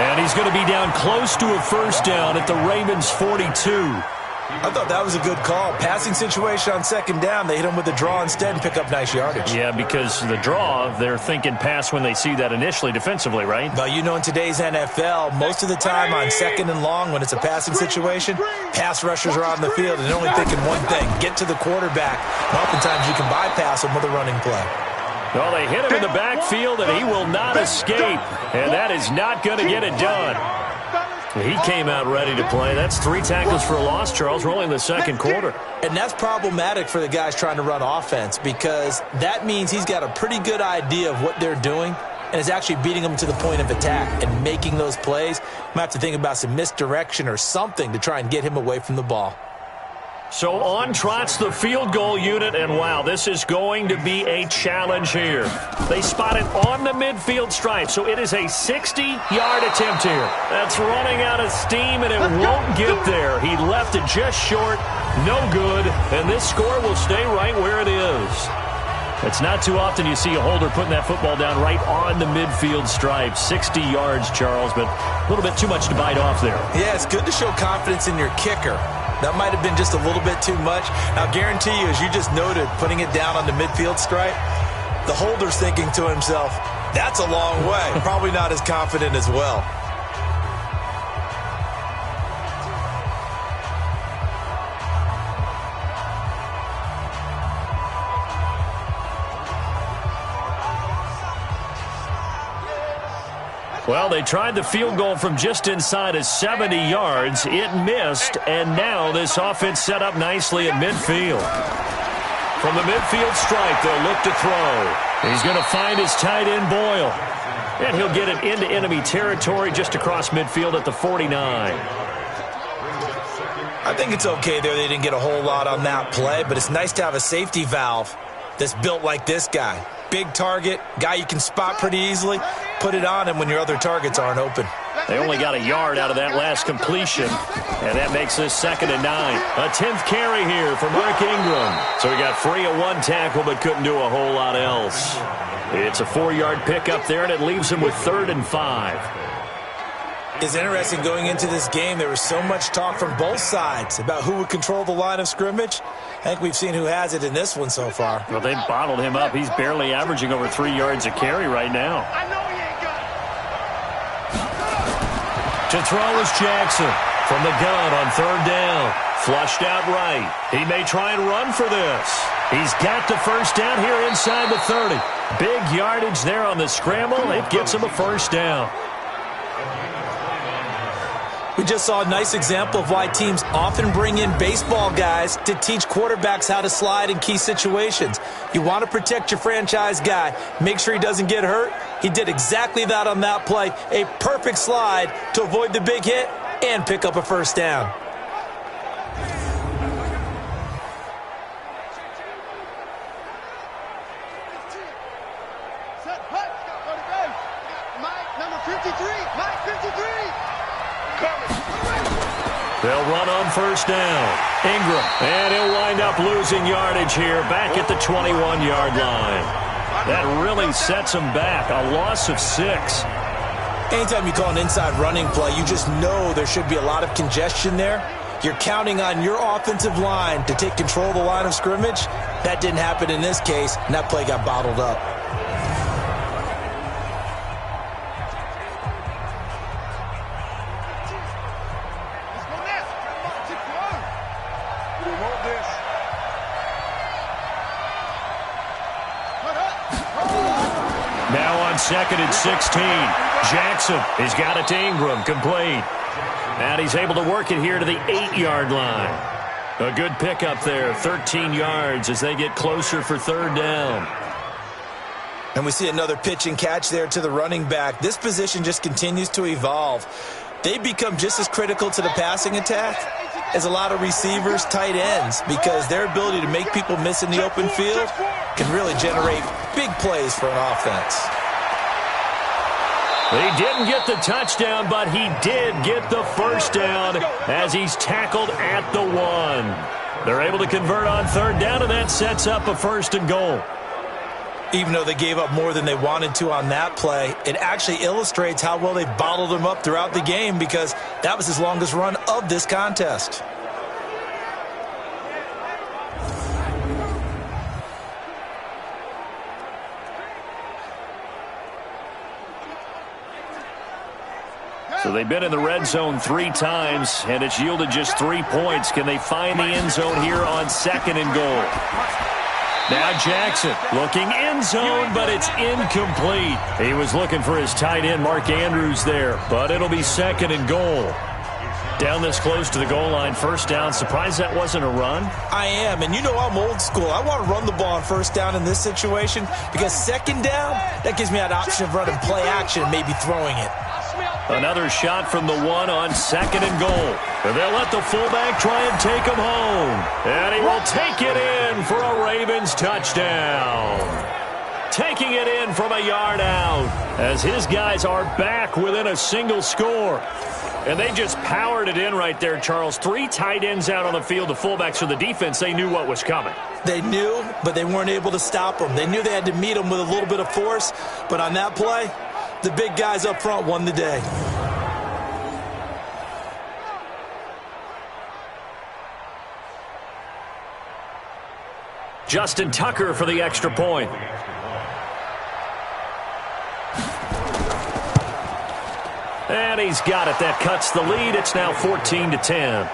And he's going to be down close to a 1st down at the Ravens' 42. I thought that was a good call. Passing situation on 2nd down. They hit him with the draw instead and pick up nice yardage. Yeah, because the draw, they're thinking pass when they see that initially defensively, right? Well, you know, in today's NFL, most of the time on 2nd and long when it's a passing situation, pass rushers are on the field and they're only thinking one thing, get to the quarterback. And oftentimes you can bypass them with a running play. Well, they hit him in the backfield and he will not escape. And that is not going to get it done. He came out ready to play. That's 3 tackles for a loss, Charles. We're only in the 2nd quarter. And that's problematic for the guys trying to run offense because that means he's got a pretty good idea of what they're doing and is actually beating them to the point of attack and making those plays. Might have to think about some misdirection or something to try and get him away from the ball. So on trots the field goal unit, and wow, this is going to be a challenge here. They spot it on the midfield stripe, so it is a 60-yard attempt here. That's running out of steam, and it won't get there. He left it just short, no good, and this score will stay right where it is. It's not too often you see a holder putting that football down right on the midfield stripe. 60 yards, Charles, but a little bit too much to bite off there. Yeah, it's good to show confidence in your kicker. That might have been just a little bit too much. I'll guarantee you, as you just noted, putting it down on the midfield stripe, the holder's thinking to himself, that's a long way. Probably not as confident as well. Well, they tried the field goal from just inside of 70 yards. It missed, and now this offense set up nicely at midfield. From the midfield stripe, they'll look to throw. He's going to find his tight end, Boyle. And he'll get it into enemy territory just across midfield at the 49. I think it's okay there. They didn't get a whole lot on that play, but it's nice to have a safety valve that's built like this guy. Big target, guy you can spot pretty easily. Put it on him when your other targets aren't open. They only got a yard out of that last completion, and that makes this 2nd and 9. A 10th carry here for Mark Ingram. So he got free of 1 tackle but couldn't do a whole lot else. It's a 4-yard pickup there, and it leaves him with 3rd and 5. It's interesting going into this game. There was so much talk from both sides about who would control the line of scrimmage. I think we've seen who has it in this one so far. Well, they've bottled him up. He's barely averaging over 3 yards a carry right now. To throw is Jackson from the gun on 3rd down. Flushed out right. He may try and run for this. He's got the 1st down here inside the 30. Big yardage there on the scramble. It gets him a 1st down. We just saw a nice example of why teams often bring in baseball guys to teach quarterbacks how to slide in key situations. You want to protect your franchise guy. Make sure he doesn't get hurt. He did exactly that on that play. A perfect slide to avoid the big hit and pick up a 1st down. They'll run on 1st down. Ingram, and he'll wind up losing yardage here back at the 21-yard line. That really sets him back, a loss of 6. Anytime you call an inside running play, you just know there should be a lot of congestion there. You're counting on your offensive line to take control of the line of scrimmage. That didn't happen in this case, and that play got bottled up. second and 16. Jackson has got it to Ingram, complete. And he's able to work it here to the 8-yard line. A good pickup there, 13 yards as they get closer for third down. And we see another pitch and catch there to the running back. This position just continues to evolve. They become just as critical to the passing attack as a lot of receivers, tight ends, because their ability to make people miss in the open field can really generate big plays for an offense. He didn't get the touchdown, but he did get the first down as he's tackled at the 1. They're able to convert on third down, and that sets up a 1st and goal. Even though they gave up more than they wanted to on that play, it actually illustrates how well they bottled him up throughout the game, because that was his longest run of this contest. So they've been in the red zone 3 times, and it's yielded just 3 points. Can they find the end zone here on 2nd and goal? Now Jackson looking end zone, but it's incomplete. He was looking for his tight end, Mark Andrews, there, but it'll be 2nd and goal. Down this close to the goal line, 1st down. Surprised that wasn't a run? I am, and you know I'm old school. I want to run the ball on 1st down in this situation, because 2nd down, that gives me an option of running play action and maybe throwing it. Another shot from the 1 on 2nd and goal. And they'll let the fullback try and take him home. And he will take it in for a Ravens touchdown. Taking it in from a yard out as his guys are back within a single score. And they just powered it in right there, Charles. 3 tight ends out on the field. The fullbacks for the defense, they knew what was coming. They knew, but they weren't able to stop them. They knew they had to meet them with a little bit of force. But on that play, the big guys up front won the day. Justin Tucker for the extra point. And he's got it. That cuts the lead. It's now 14-10.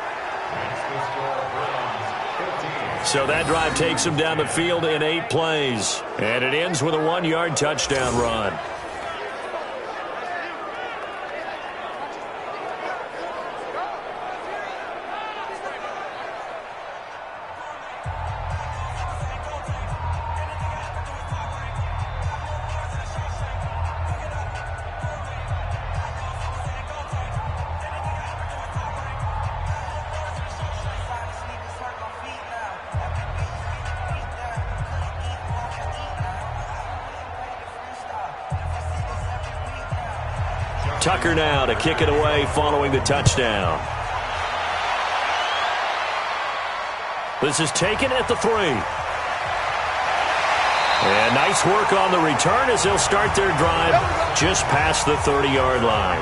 So that drive takes him down the field in 8 plays. And it ends with a 1-yard touchdown run. Tucker now to kick it away following the touchdown. This is taken at the 3. And nice work on the return as they'll start their drive just past the 30-yard line.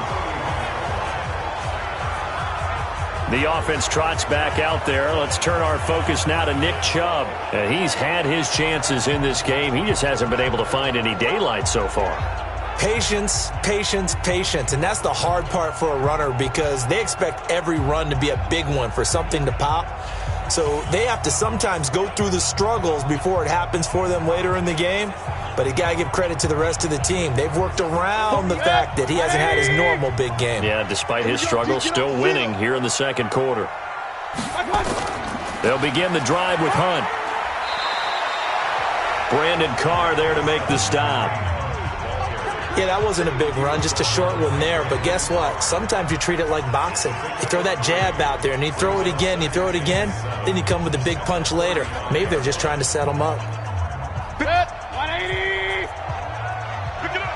The offense trots back out there. Let's turn our focus now to Nick Chubb. And he's had his chances in this game. He just hasn't been able to find any daylight so far. Patience, patience, patience. And that's the hard part for a runner, because they expect every run to be a big one for something to pop. So they have to sometimes go through the struggles before it happens for them later in the game. But you got to give credit to the rest of the team. They've worked around the fact that he hasn't had his normal big game. Yeah, despite his struggles, still winning here in the 2nd quarter. They'll begin the drive with Hunt. Brandon Carr there to make the stop. Yeah, that wasn't a big run, just a short one there. But guess what? Sometimes you treat it like boxing. You throw that jab out there, and you throw it again, you throw it again, then you come with a big punch later. Maybe they're just trying to set them up. 180! Pick it up!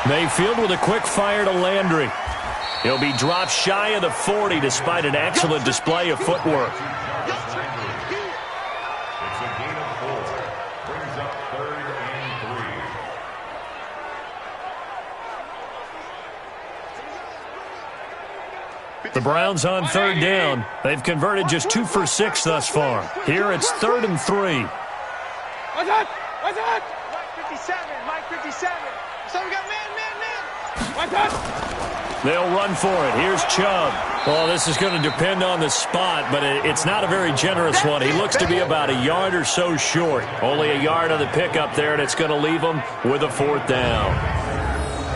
Mayfield with a quick fire to Landry. He'll be dropped shy of the 40 despite an excellent display of footwork. The Browns on 3rd down. They've converted just 2 for 6 thus far. Here it's 3rd and 3. What's that? Mike 57. So we got man. What's that? They'll run for it. Here's Chubb. Well, this is going to depend on the spot, but it's not a very generous one. He looks to be about a yard or so short. Only a yard on the pickup there, and it's going to leave him with a 4th down.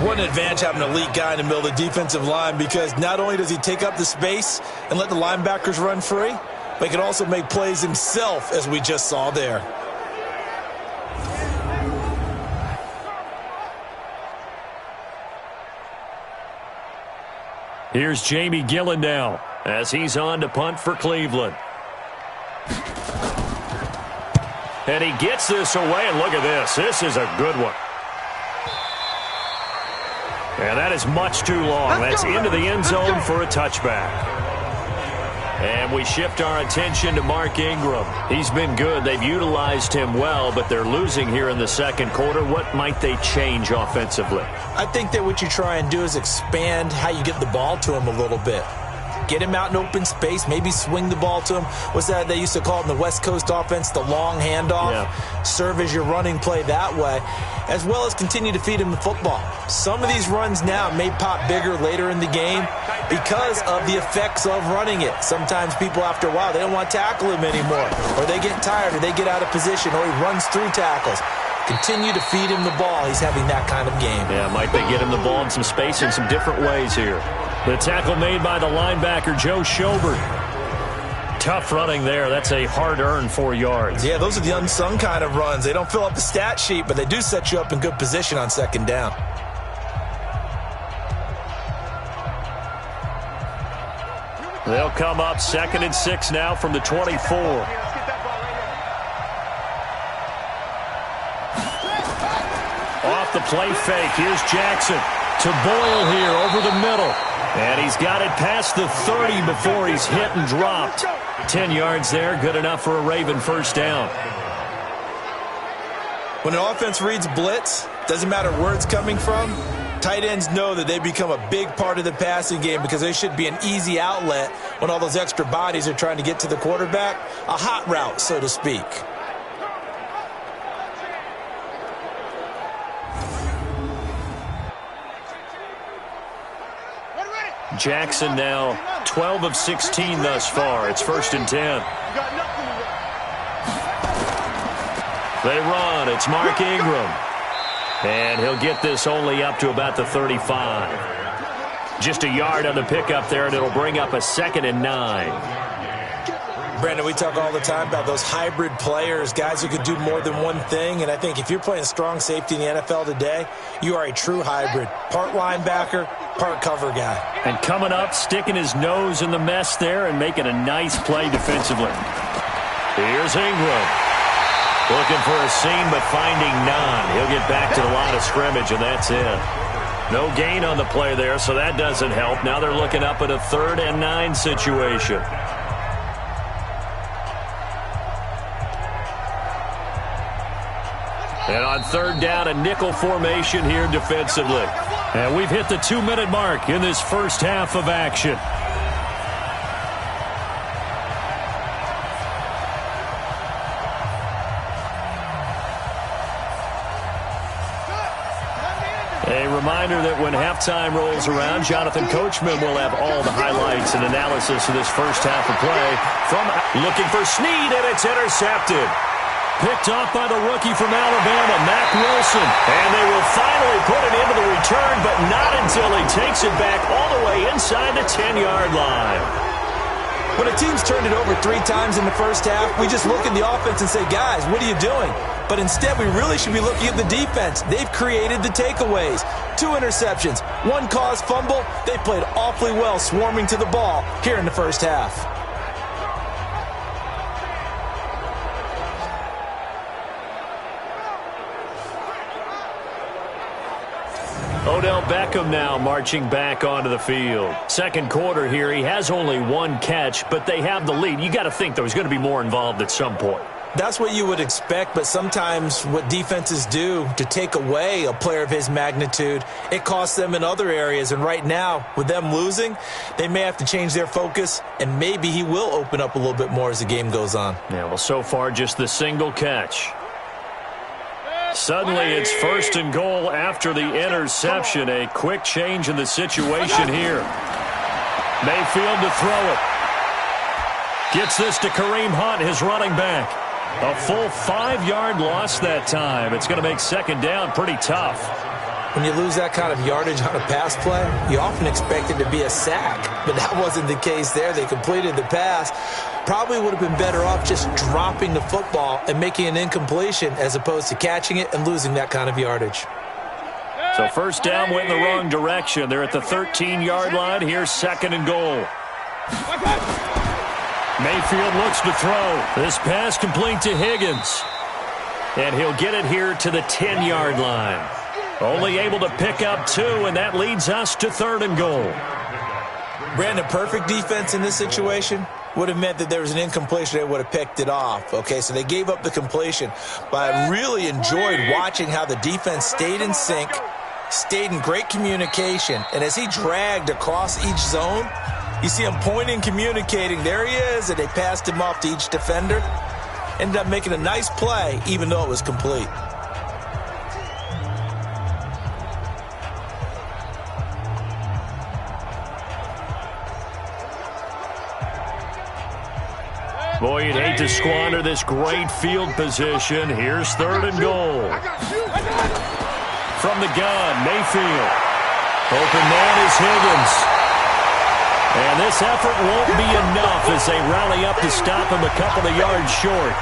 What an advantage having an elite guy in the middle of the defensive line, because not only does he take up the space and let the linebackers run free, but he can also make plays himself, as we just saw there. Here's Jamie Gillen now as he's on to punt for Cleveland. And he gets this away, and look at this. This is a good one. And that is much too long. That's into the end zone for a touchback. And we shift our attention to Mark Ingram. He's been good. They've utilized him well, but they're losing here in the second quarter. What might they change offensively? I think that what you try and do is expand how you get the ball to him a little bit. Get him out in open space, maybe swing the ball to him. What's that they used to call it in the West Coast offense, the long handoff? Yeah. Serve as your running play that way, as well as continue to feed him the football. Some of these runs now may pop bigger later in the game because of the effects of running it. Sometimes people, after a while, they don't want to tackle him anymore, or they get tired, or they get out of position, or he runs through tackles. Continue to feed him the ball. He's having that kind of game. Yeah, might they get him the ball in some space in some different ways here. The tackle made by the linebacker, Joe Schobert. Tough running there. That's a hard-earned 4 yards. Yeah, those are the unsung kind of runs. They don't fill up the stat sheet, but they do set you up in good position on 2nd down. They'll come up 2nd and 6 now from the 24. Off the play fake. Here's Jackson to Boyle here over the middle. And he's got it past the 30 before he's hit and dropped. 10 yards there, good enough for a Raven 1st down. When an offense reads blitz, doesn't matter where it's coming from, tight ends know that they become a big part of the passing game because they should be an easy outlet when all those extra bodies are trying to get to the quarterback. A hot route, so to speak. Jackson now 12 of 16 thus far. It's 1st and 10. They run. It's Mark Ingram. And he'll get this only up to about the 35. Just a yard on the pickup there, and it'll bring up a 2nd and 9. Brandon, we talk all the time about those hybrid players, guys who could do more than one thing. And I think if you're playing strong safety in the NFL today, you are a true hybrid. Part linebacker, part cover guy. And coming up, sticking his nose in the mess there and making a nice play defensively. Here's Ingram. Looking for a seam, but finding none. He'll get back to the line of scrimmage, and that's it. No gain on the play there, so that doesn't help. Now they're looking up at a 3rd and 9 situation. And on 3rd down, a nickel formation here defensively. And we've hit the 2-minute mark in this first half of action. A reminder that when halftime rolls around, Jonathan Coachman will have all the highlights and analysis of this first half of play. From looking for Snead, and it's intercepted. Picked off by the rookie from Alabama, Mack Wilson. And they will finally put it into the return, but not until he takes it back all the way inside the 10-yard line. When a team's turned it over 3 times in the first half, we just look at the offense and say, guys, what are you doing? But instead, we really should be looking at the defense. They've created the takeaways. 2 interceptions, 1 caused fumble. They played awfully well swarming to the ball here in the first half. Odell Beckham now marching back onto the field. Second quarter here, he has only 1 catch, but they have the lead. You got to think there's going to be more involved at some point. That's what you would expect, but sometimes what defenses do to take away a player of his magnitude, it costs them in other areas. And right now, with them losing, they may have to change their focus, and maybe he will open up a little bit more as the game goes on. Yeah, well, so far, just the single catch. Suddenly, it's 1st and goal after the interception. A quick change in the situation here. Mayfield to throw it. Gets this to Kareem Hunt, his running back. A full 5-yard loss that time. It's going to make second down pretty tough. When you lose that kind of yardage on a pass play, you often expect it to be a sack. But that wasn't the case there. They completed the pass. Probably would have been better off just dropping the football and making an incompletion as opposed to catching it and losing that kind of yardage. So first down went in the wrong direction. They're at the 13-yard line. Here's second and goal. Mayfield looks to throw. This pass complete to Higgins. And he'll get it here to the 10-yard line. Only able to pick up 2, and that leads us to third and goal. Brandon, perfect defense in this situation would have meant that there was an incompletion. They would have picked it off. Okay, so they gave up the completion. But I really enjoyed watching how the defense stayed in sync, stayed in great communication, and as he dragged across each zone, you see him pointing, communicating. There he is, and they passed him off to each defender. Ended up making a nice play, even though it was complete. Boy, you'd hate to squander this great field position. Here's third and goal. From the gun, Mayfield. Open man is Higgins. And this effort won't be enough as they rally up to stop him a couple of yards short.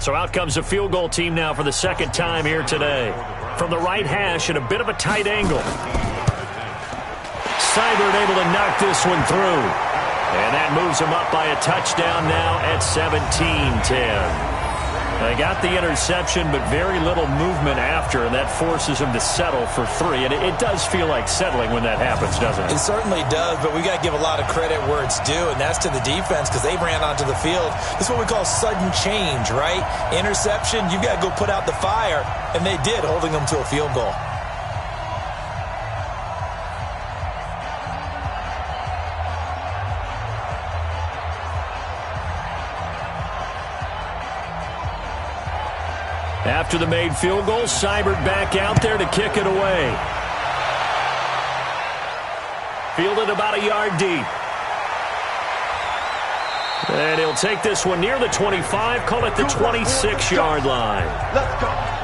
So out comes a field goal team now for the second time here today. From the right hash at a bit of a tight angle. Seibert able to knock this one through. And that moves him up by a touchdown now at 17-10. They got the interception, but very little movement after, and that forces him to settle for 3. And it does feel like settling when that happens, doesn't it? It certainly does, but we got to give a lot of credit where it's due, and that's to the defense because they ran onto the field. This is what we call sudden change, right? Interception, you got to go put out the fire, and they did, holding them to a field goal. After the made field goal, Seibert back out there to kick it away. Fielded about a yard deep. And he'll take this one near the 25, call it the 26-yard line. Let's go.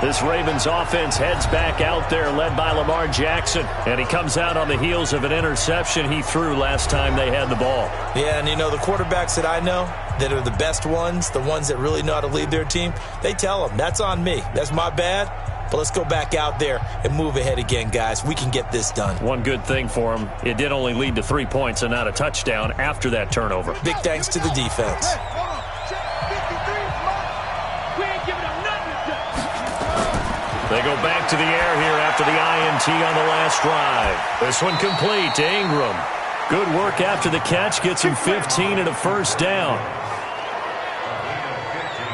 This Ravens offense heads back out there, led by Lamar Jackson. And he comes out on the heels of an interception he threw last time they had the ball. Yeah, and you know, the quarterbacks that I know that are the best ones, the ones that really know how to lead their team, they tell them, that's on me. That's my bad. But let's go back out there and move ahead again, guys. We can get this done. One good thing for him, it did only lead to 3 points and not a touchdown after that turnover. Big thanks to the defense. They go back to the air here after the INT on the last drive. This one complete to Ingram. Good work after the catch. Gets him 15 and a first down.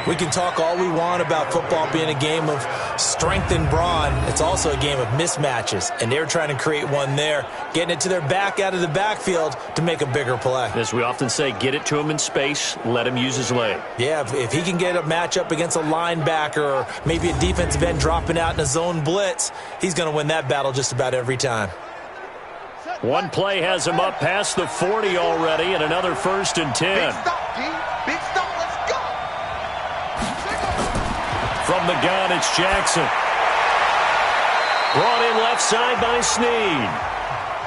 We can talk all we want about football being a game of strength and brawn. It's also a game of mismatches, and they're trying to create one there, getting it to their back out of the backfield to make a bigger play. As we often say, get it to him in space, let him use his leg. Yeah, if he can get a matchup against a linebacker or maybe a defensive end dropping out in a zone blitz, he's going to win that battle just about every time. One play has him up past the 40 already, and another 1st and 10. Big stop, D. Big stop. Let's go. From the gun, it's Jackson. Brought in left side by Snead.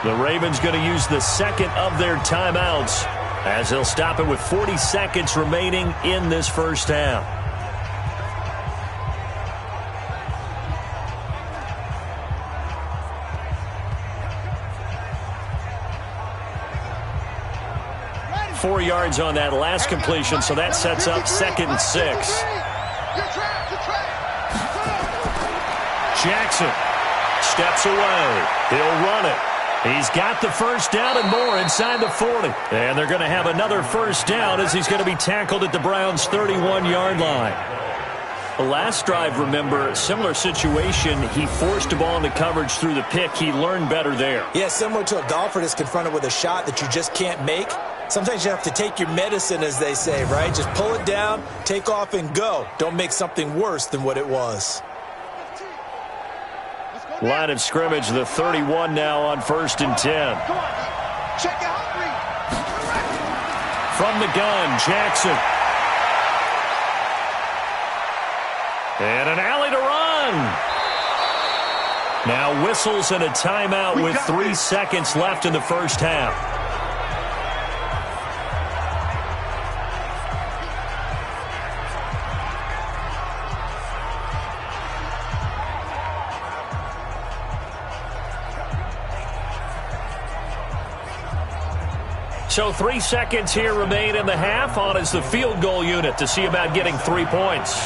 The Ravens going to use the second of their timeouts as they'll stop it with 40 seconds remaining in this first half. Four yards on that last completion, so that sets up 2nd and 6. Jackson steps away. He'll run it. He's got the first down and more inside the 40. And they're going to have another first down as he's going to be tackled at the Browns' 31-yard line. The last drive, remember, similar situation. He forced a ball into coverage through the pick. He learned better there. Yeah, similar to a golfer that's confronted with a shot that you just can't make. Sometimes you have to take your medicine, as they say, right? Just pull it down, take off, and go. Don't make something worse than what it was. Line of scrimmage, the 31 now on 1st and 10. Come on. Check out. From the gun, Jackson. And an alley to run. Now whistles and a timeout with 3 seconds left in the first half. So 3 seconds here remain in the half. On is the field goal unit to see about getting 3 points.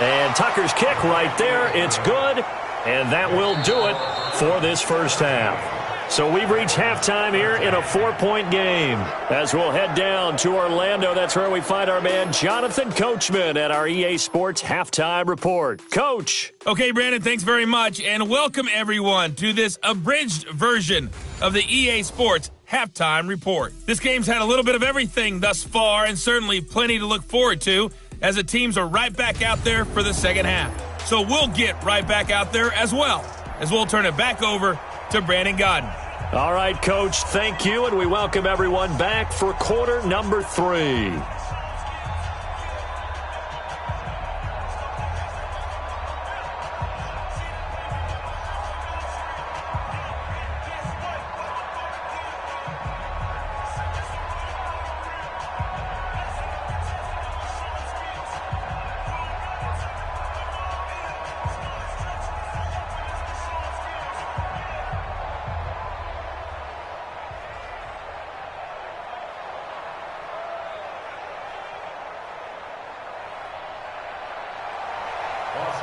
And Tucker's kick right there. It's good. And that will do it for this first half. So we've reached halftime here in a 4-point game. As we'll head down to Orlando, that's where we find our man Jonathan Coachman at our EA Sports Halftime Report. Coach. Okay, Brandon, thanks very much. And welcome, everyone, to this abridged version of the EA Sports Halftime Report. This game's had a little bit of everything thus far, and certainly plenty to look forward to, as the teams are right back out there for the second half. So we'll get right back out there as well, as we'll turn it back over to Brandon Godden. All right, Coach, thank you, and we welcome everyone back for quarter number 3.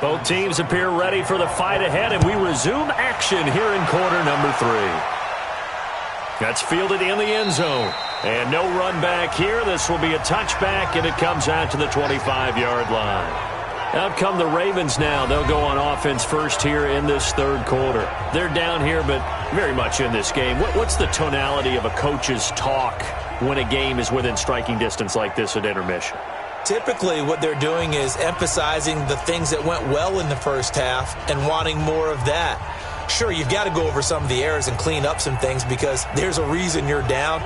Both teams appear ready for the fight ahead, and we resume action here in quarter number 3. That's fielded in the end zone. And no run back here. This will be a touchback, and it comes out to the 25-yard line. Out come the Ravens now. They'll go on offense first here in this third quarter. They're down here, but very much in this game. What's the tonality of a coach's talk when a game is within striking distance like this at intermission? Typically, what they're doing is emphasizing the things that went well in the first half and wanting more of that. Sure, you've got to go over some of the errors and clean up some things because there's a reason you're down.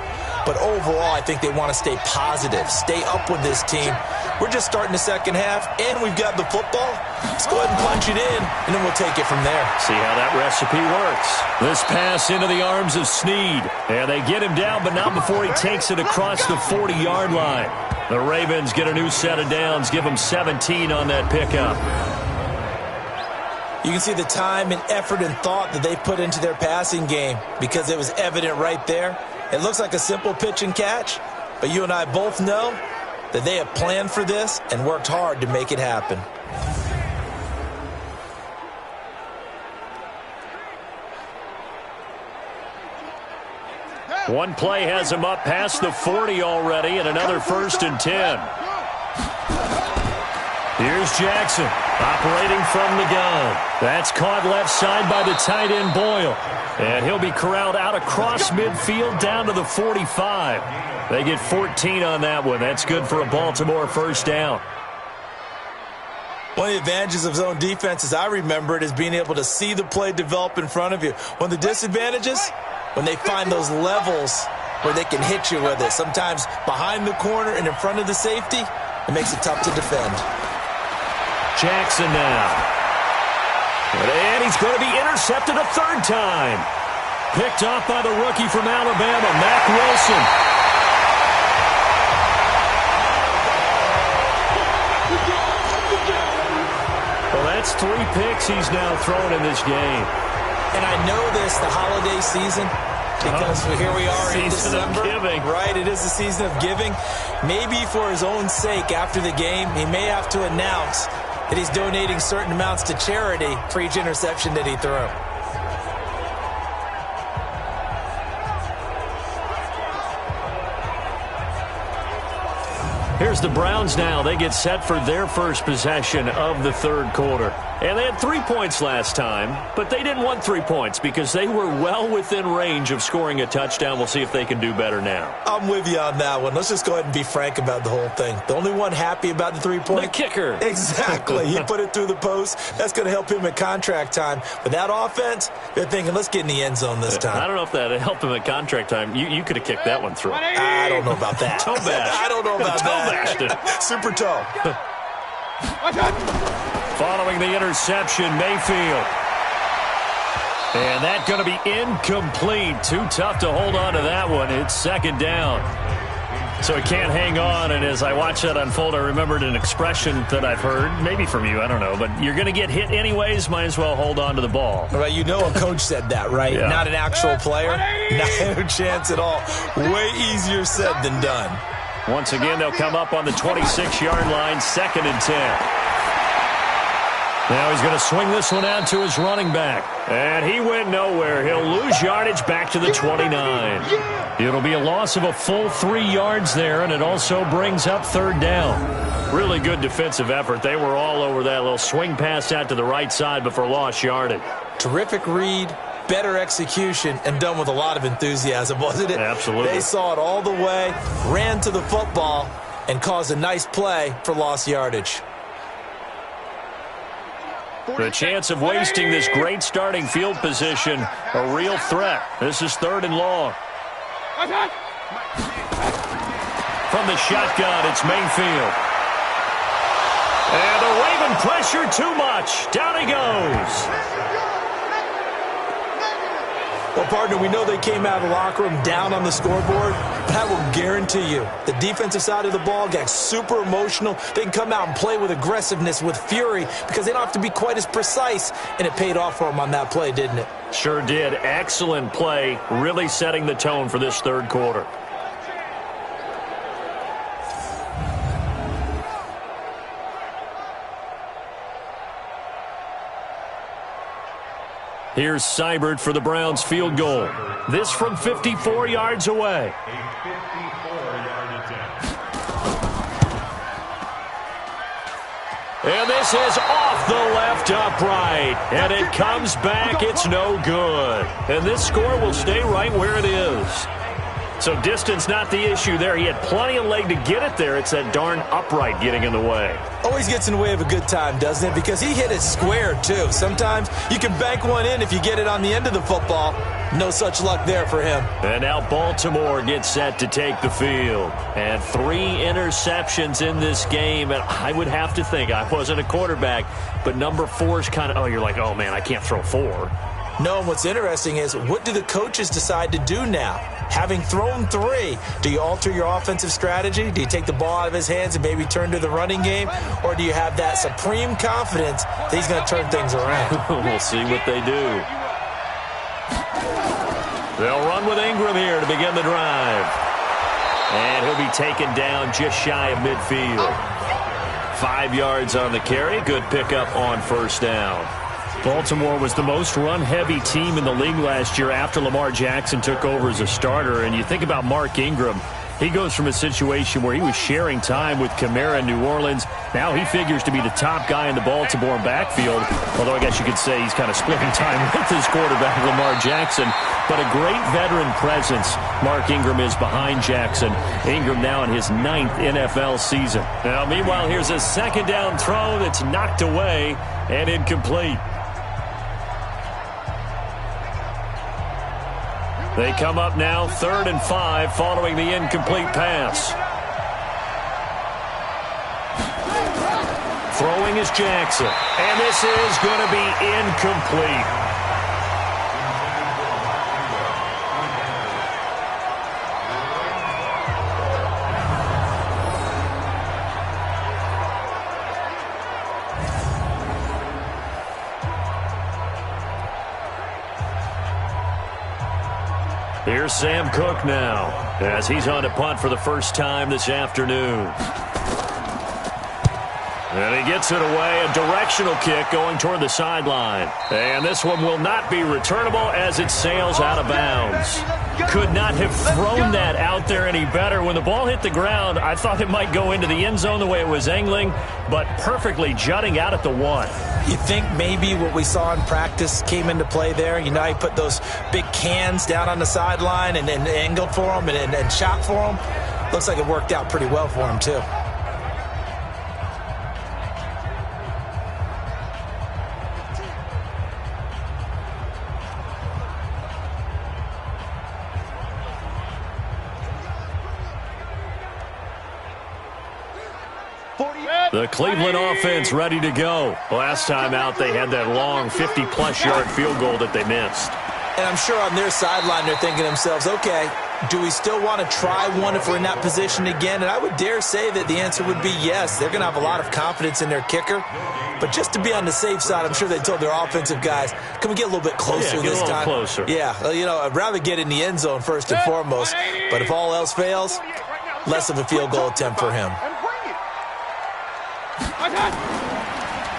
But overall, I think they want to stay positive, stay up with this team. We're just starting the second half, and we've got the football. Let's go ahead and punch it in, and then we'll take it from there. See how that recipe works. This pass into the arms of Snead. And they get him down, but not before he takes it across the 40-yard line. The Ravens get a new set of downs, give them 17 on that pickup. You can see the time and effort and thought that they put into their passing game because it was evident right there. It looks like a simple pitch and catch, but you and I both know that they have planned for this and worked hard to make it happen. One play has him up past the 40 already, and another 1st and 10. Here's Jackson, operating from the gun. That's caught left side by the tight end Boyle. And he'll be corralled out across midfield down to the 45. They get 14 on that one. That's good for a Baltimore first down. One of the advantages of zone defense, as I remember it, is being able to see the play develop in front of you. One of the disadvantages, when they find those levels where they can hit you with it. Sometimes behind the corner and in front of the safety, it makes it tough to defend. Jackson now. And he's going to be intercepted a third time. Picked off by the rookie from Alabama, Mack Wilson. Well, that's 3 picks he's now thrown in this game. And I know this, the holiday season, because here we are in December. Right, it is the season of giving. Maybe for his own sake, after the game, he may have to announce that he's donating certain amounts to charity for each interception that he threw. Here's the Browns now. They get set for their first possession of the third quarter. And they had 3 points last time, but they didn't want 3 points because they were well within range of scoring a touchdown. We'll see if they can do better now. I'm with you on that one. Let's just go ahead and be frank about the whole thing. The only one happy about the 3-point? The kicker. Exactly. He put it through the post. That's going to help him at contract time. But that offense, they're thinking, let's get in the end zone this time. I don't know if that helped him at contract time. You could have kicked that one through. I don't know about that. Toe bash. I don't know about that. Super toe. Following the interception, Mayfield. And that's going to be incomplete. Too tough to hold on to that one. It's second down. So he can't hang on. And as I watched that unfold, I remembered an expression that I've heard, maybe from you, I don't know. But you're going to get hit anyways, might as well hold on to the ball. Right, you know a coach said that, right? Yeah. Not an actual player. No chance at all. Way easier said than done. Once again, they'll come up on the 26-yard line, 2nd and 10. Now he's going to swing this one out to his running back. And he went nowhere. He'll lose yardage back to the 29. It'll be a loss of a full 3 yards there, and it also brings up third down. Really good defensive effort. They were all over that little swing pass out to the right side, but for lost yardage. Terrific read. Better execution, and done with a lot of enthusiasm, wasn't it? Absolutely. They saw it all the way, ran to the football, and caused a nice play for lost yardage. The chance of wasting this great starting field position, a real threat. This is 3rd and long. From the shotgun, it's Mayfield. And the Raven pressure too much. Down he goes. Well, partner, we know they came out of the locker room down on the scoreboard, but I will guarantee you the defensive side of the ball got super emotional. They can come out and play with aggressiveness, with fury, because they don't have to be quite as precise, and it paid off for them on that play, didn't it? Sure did. Excellent play, really setting the tone for this third quarter. Here's Seibert for the Browns field goal. This from 54 yards away. A 54-yard attempt. And this is off the left upright. And it comes back. It's no good. And this score will stay right where it is. So distance not the issue there. He had plenty of leg to get it there. It's that darn upright getting in the way. Always gets in the way of a good time, doesn't it? Because he hit it square, too. Sometimes you can bank one in if you get it on the end of the football. No such luck there for him. And now Baltimore gets set to take the field. And 3 interceptions in this game. And I would have to think, I wasn't a quarterback, but number 4 is kind of, you're like, oh, man, I can't throw 4. No, and what's interesting is, what do the coaches decide to do now? Having thrown 3, do you alter your offensive strategy? Do you take the ball out of his hands and maybe turn to the running game? Or do you have that supreme confidence that he's going to turn things around? We'll see what they do. They'll run with Ingram here to begin the drive. And he'll be taken down just shy of midfield. 5 yards on the carry. Good pickup on first down. Baltimore was the most run-heavy team in the league last year after Lamar Jackson took over as a starter. And you think about Mark Ingram, he goes from a situation where he was sharing time with Kamara in New Orleans. Now he figures to be the top guy in the Baltimore backfield, although I guess you could say he's kind of splitting time with his quarterback, Lamar Jackson. But a great veteran presence Mark Ingram is behind Jackson. Ingram now in his 9th NFL season. Now, meanwhile, here's a second down throw that's knocked away and incomplete. They come up now 3rd and 5 following the incomplete pass. Throwing is Jackson. And this is going to be incomplete. Here's Sam Cook now, as he's on to punt for the first time this afternoon. And he gets it away, a directional kick going toward the sideline. And this one will not be returnable as it sails out of bounds. Could not have thrown that out there any better. When the ball hit the ground, I thought it might go into the end zone the way it was angling, but perfectly jutting out at the 1. You think maybe what we saw in practice came into play there? You know, he put those big cans down on the sideline and angled for him and shot for him. Looks like it worked out pretty well for him, too. The Cleveland offense ready to go. Last time out, they had that long 50-plus yard field goal that they missed. And I'm sure on their sideline, they're thinking to themselves, okay, do we still want to try one if we're in that position again? And I would dare say that the answer would be yes. They're going to have a lot of confidence in their kicker. But just to be on the safe side, I'm sure they told their offensive guys, can we get a little bit closer this time? Closer. Yeah, you know, I'd rather get in the end zone first and foremost. But if all else fails, less of a field goal attempt for him.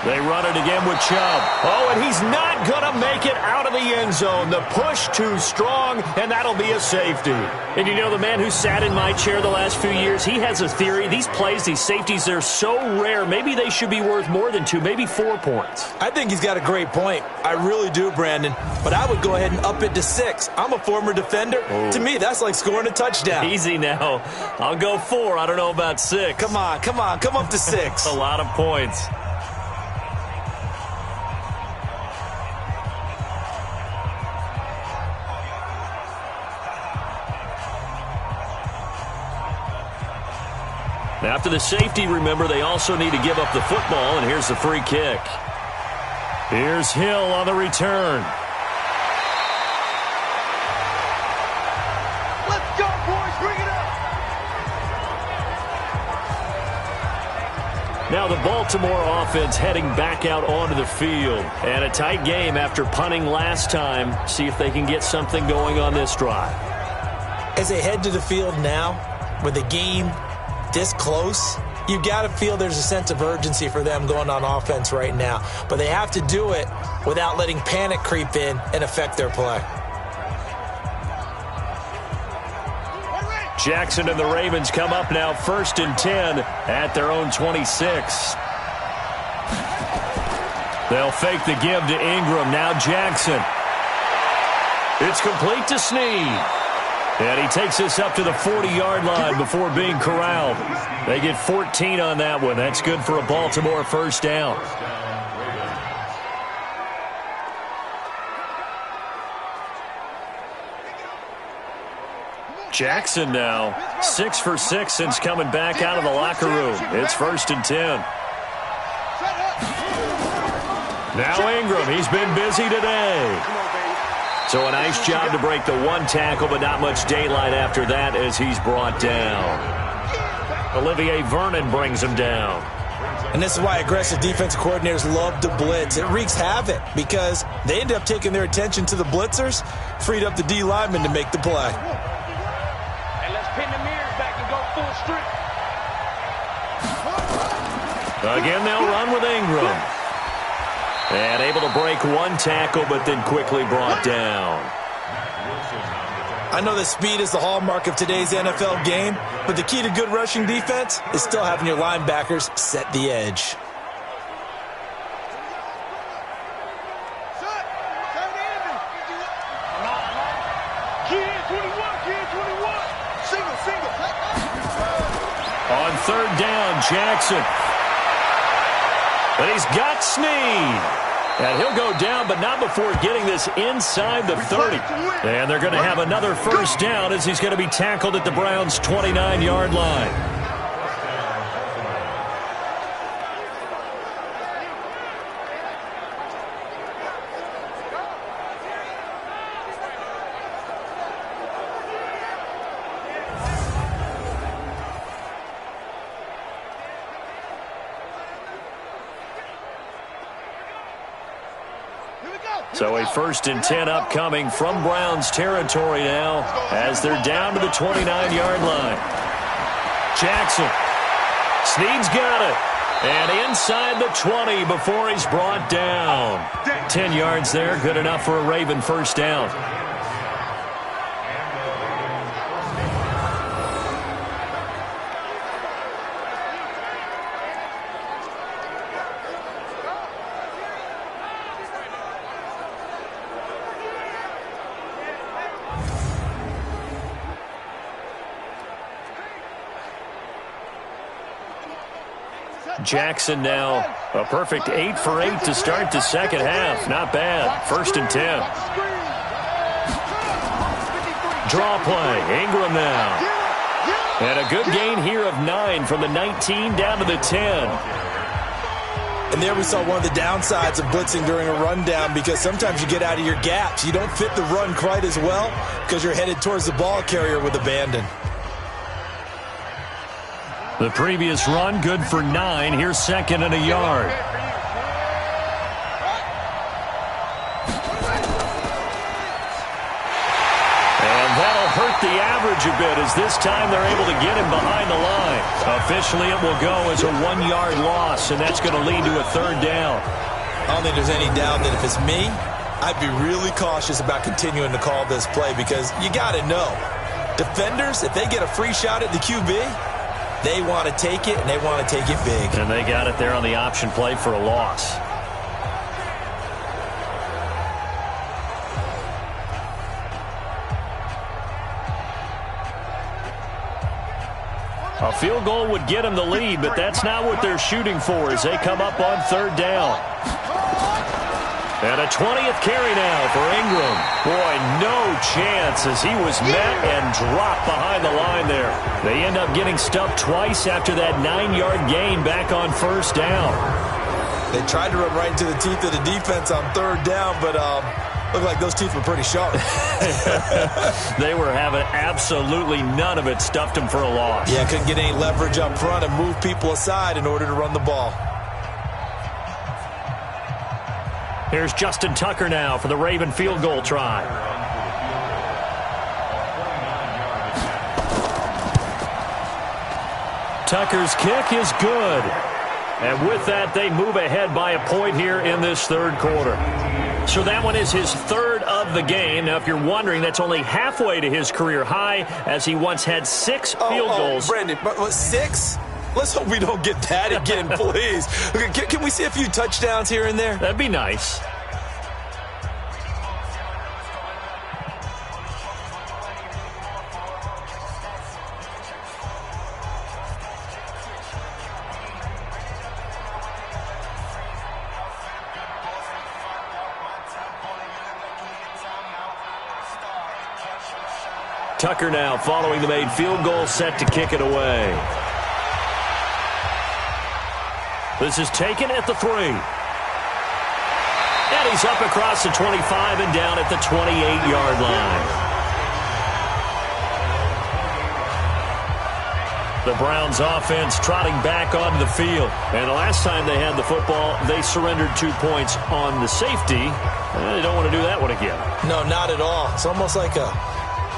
They run it again with Chubb. Oh, and he's not going to make it out of the end zone. The push too strong, and that'll be a safety. And you know, the man who sat in my chair the last few years, he has a theory. These plays, these safeties, they're so rare. Maybe they should be worth more than 2, maybe 4 points. I think he's got a great point. I really do, Brandon. But I would go ahead and up it to 6. I'm a former defender. Oh. To me, that's like scoring a touchdown. Easy now. I'll go 4. I don't know about 6. Come on. Come up to 6. A lot of points. After the safety, remember, they also need to give up the football, and here's the free kick. Here's Hill on the return. Let's go, boys. Bring it up. Now the Baltimore offense heading back out onto the field. And a tight game after punting last time. See if they can get something going on this drive. As they head to the field now, with the game this close, you got to feel there's a sense of urgency for them going on offense right now. But they have to do it without letting panic creep in and affect their play. Jackson and the Ravens come up now 1st and 10 at their own 26. They'll fake the give to Ingram. Now Jackson. It's complete to Snead. And he takes this up to the 40-yard line before being corralled. They get 14 on that one. That's good for a Baltimore first down. Jackson now 6 for 6 since coming back out of the locker room. It's 1st and 10. Now Ingram, he's been busy today. So a nice job to break the 1 tackle, but not much daylight after that as he's brought down. Olivier Vernon brings him down. And this is why aggressive defensive coordinators love to blitz. It wreaks havoc because they end up taking their attention to the blitzers, freed up the D lineman to make the play. And let's pin the mirrors back and go full strip. Again, they'll run with Ingram. And able to break 1 tackle, but then quickly brought down. I know that speed is the hallmark of today's NFL game, but the key to good rushing defense is still having your linebackers set the edge. On 3rd down, Jackson. But he's got Snead. And he'll go down, but not before getting this inside the 30. And they're going to have another first down as he's going to be tackled at the Browns' 29-yard line. So a 1st and 10 upcoming from Browns territory now as they're down to the 29-yard line. Jackson. Snead's got it. And inside the 20 before he's brought down. 10 yards there, good enough for a Raven first down. Jackson now a perfect 8 for 8 to start the second half. Not bad. 1st and 10. Draw play. Ingram now. And a good gain here of 9 from the 19 down to the 10. And there we saw one of the downsides of blitzing during a rundown, because sometimes you get out of your gaps. You don't fit the run quite as well because you're headed towards the ball carrier with abandon. The previous run, good for 9. Here's 2nd and a yard. And that'll hurt the average a bit, as this time they're able to get him behind the line. Officially, it will go as a 1-yard loss, and that's going to lead to a 3rd down. I don't think there's any doubt that if it's me, I'd be really cautious about continuing to call this play, because you got to know, defenders, if they get a free shot at the QB, they want to take it, and they want to take it big. And they got it there on the option play for a loss. A field goal would get them the lead, but that's not what they're shooting for as they come up on 3rd down. And a 20th carry now for Ingram. Boy, no chance, as he was met and dropped behind the line there. They end up getting stuffed twice after that 9-yard gain back on 1st down. They tried to run right into the teeth of the defense on 3rd down, but looked like those teeth were pretty sharp. They were having absolutely none of it. Stuffed them for a loss. Yeah, couldn't get any leverage up front and move people aside in order to run the ball. Here's Justin Tucker now for the Raven field goal try. Tucker's kick is good. And with that, they move ahead by a point here in this 3rd quarter. So that one is his 3rd of the game. Now, if you're wondering, that's only halfway to his career high, as he once had 6 field goals. Brandon, but 6? Let's hope we don't get that again, please. Okay, can we see a few touchdowns here and there? That'd be nice. Tucker now following the made field goal, set to kick it away. This is taken at the 3. And he's up across the 25 and down at the 28-yard line. The Browns offense trotting back onto the field. And the last time they had the football, they surrendered 2 points on the safety. They don't want to do that one again. No, not at all. It's almost like a